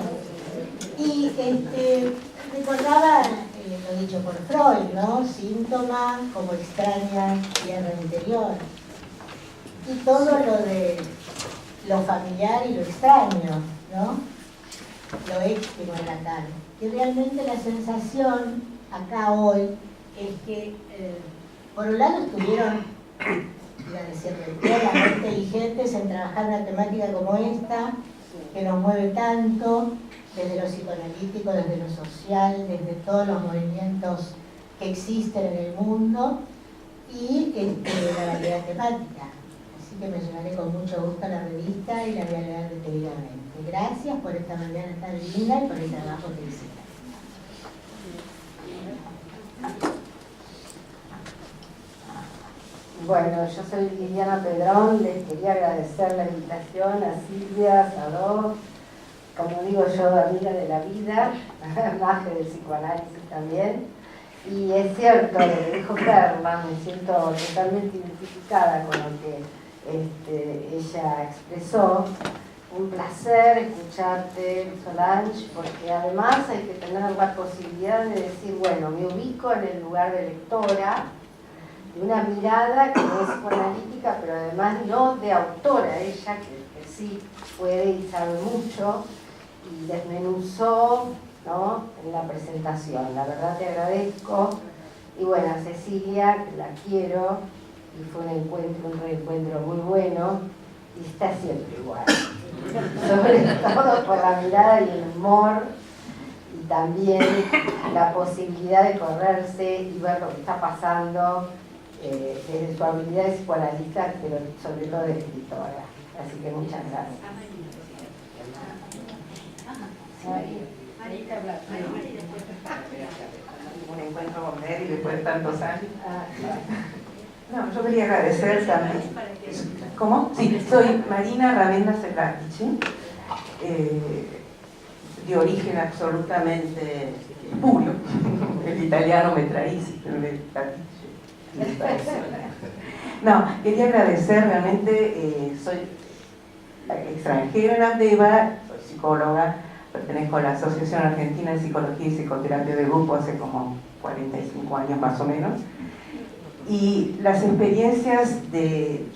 Y recordaba lo dicho por Freud, ¿no? Síntoma como extraña tierra interior. Y todo lo de lo familiar y lo extraño, ¿no? Lo íntimo en Lacan. Y realmente la sensación acá hoy es que, por un lado, estuvieron, iba a decir, relativamente inteligentes en trabajar una temática como esta, que nos mueve tanto, desde lo psicoanalítico, desde lo social, desde todos los movimientos que existen en el mundo, y la variedad temática. Así que me llevaré con mucho gusto a la revista y la voy a leer detenidamente. Gracias por esta mañana tan linda y por el trabajo que hiciste. Bueno, yo soy Liliana Pedrón, les quería agradecer la invitación a Silvia, a Sadó, como digo yo, amiga de la vida, más que del psicoanálisis también. Y es cierto, lo que dijo Perla, me siento totalmente identificada con lo que ella expresó. Un placer escucharte, Solange, porque además hay que tener la posibilidad de decir, bueno, me ubico en el lugar de lectora, de una mirada que no es psicoanalítica, pero además no de autora, ella que sí puede y sabe mucho, y desmenuzó, ¿no?, en la presentación. La verdad te agradezco. Y bueno, a Cecilia, que la quiero, y fue un reencuentro muy bueno, y está siempre igual. Sobre todo por la mirada y el humor, y también la posibilidad de correrse y ver lo que está pasando desde su habilidad de psicoanalista, pero sobre todo de escritora. Así que muchas gracias. Un encuentro con Mary después de tantos años. No, yo quería agradecer también. ¿Cómo? Sí, soy Marina Ravenna Serratici, de origen absolutamente puro. El italiano me traíse, pero el no, quería agradecer realmente, soy extranjera en Abdeva, soy psicóloga, pertenezco a la Asociación Argentina de Psicología y Psicoterapia de Grupo hace como 45 años más o menos, y las experiencias de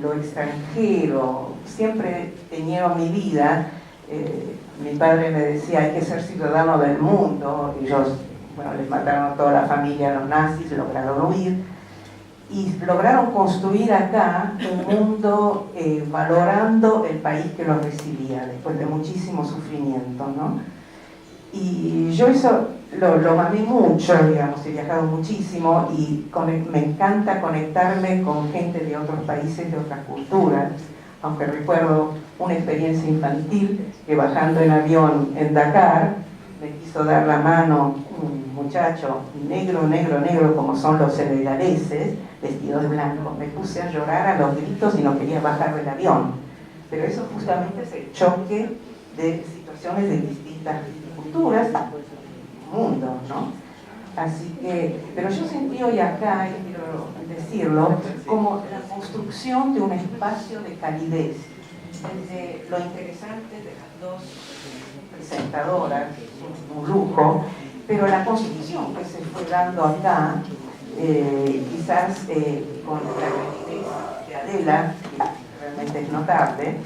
lo extranjero siempre he tenido en mi vida. Mi padre me decía, hay que ser ciudadano del mundo. Ellos, bueno, les mataron a toda la familia a los nazis, lograron huir y lograron construir acá un mundo valorando el país que los recibía después de muchísimo sufrimiento, ¿no? Y yo eso lo mamé mucho, digamos, he viajado muchísimo y me encanta conectarme con gente de otros países, de otras culturas, aunque recuerdo una experiencia infantil que bajando en avión en Dakar me quiso dar la mano un muchacho negro, negro, negro como son los senegaleses, vestido de blanco. Me puse a llorar a los gritos y no quería bajar del avión. Pero eso justamente es el choque de situaciones de distintas culturas, mundo, ¿no? Así que, pero yo sentí hoy acá, y quiero decirlo, como la construcción de un espacio de calidez. Desde lo interesante de las dos presentadoras, un lujo, pero la construcción que se fue dando acá, quizás con la calidez de Adela, que realmente es notable,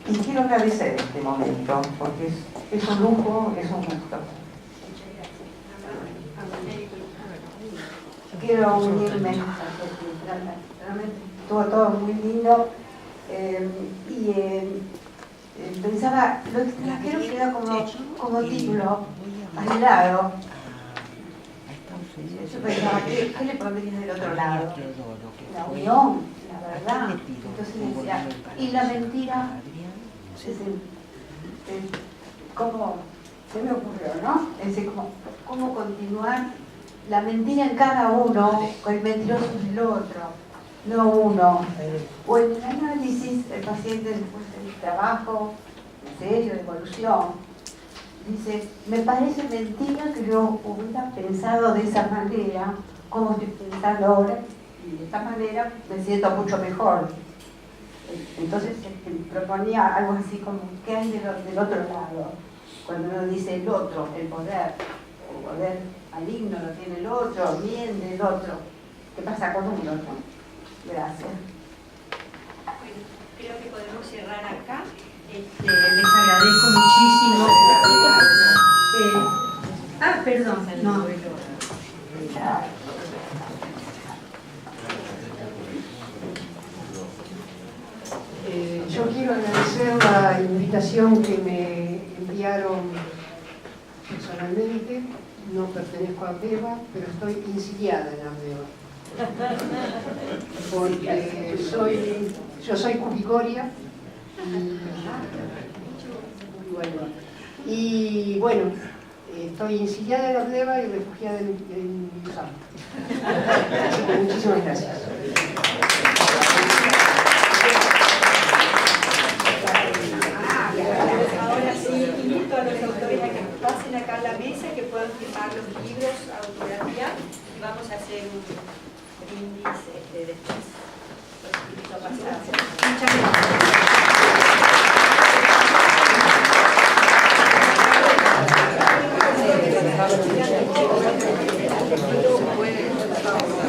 y quiero agradecer este momento, porque es un lujo, es un gusto. Quiero unirme, realmente estuvo todo muy lindo. Pensaba, lo extranjero queda como título al lado. Yo pensaba, ¿qué le pondría del otro lado? La unión, la verdad. Entonces decía, y la mentira, ¿cómo se me ocurrió, no? Es decir, ¿cómo continuar la mentira en cada uno, con el mentiroso en el otro, no uno? O en el análisis del paciente después del trabajo, en serio, de evolución, dice, me parece mentira que yo hubiera pensado de esa manera, como estoy pensando ahora, y de esta manera me siento mucho mejor. Entonces proponía algo así como, ¿qué hay del otro lado? Cuando uno dice el otro, el poder maligno lo tiene el otro, bien del otro. ¿Qué pasa con uno, no? Gracias. Bueno, creo que podemos cerrar acá. Les agradezco muchísimo. Perdón, no. Yo quiero agradecer la invitación que me enviaron personalmente. No pertenezco a Ardeva, pero estoy insidiada en Ardeva. Porque yo soy cubicoria y bueno, estoy insidiada en Ardeva y refugiada en Luzano. Así que muchísimas gracias. Ahora sí, invito a los autores a que pasen acá a la mesa, que puedan firmar los libros, autografiar, y vamos a hacer un brindis después. Los invito a pasar. Muchas gracias.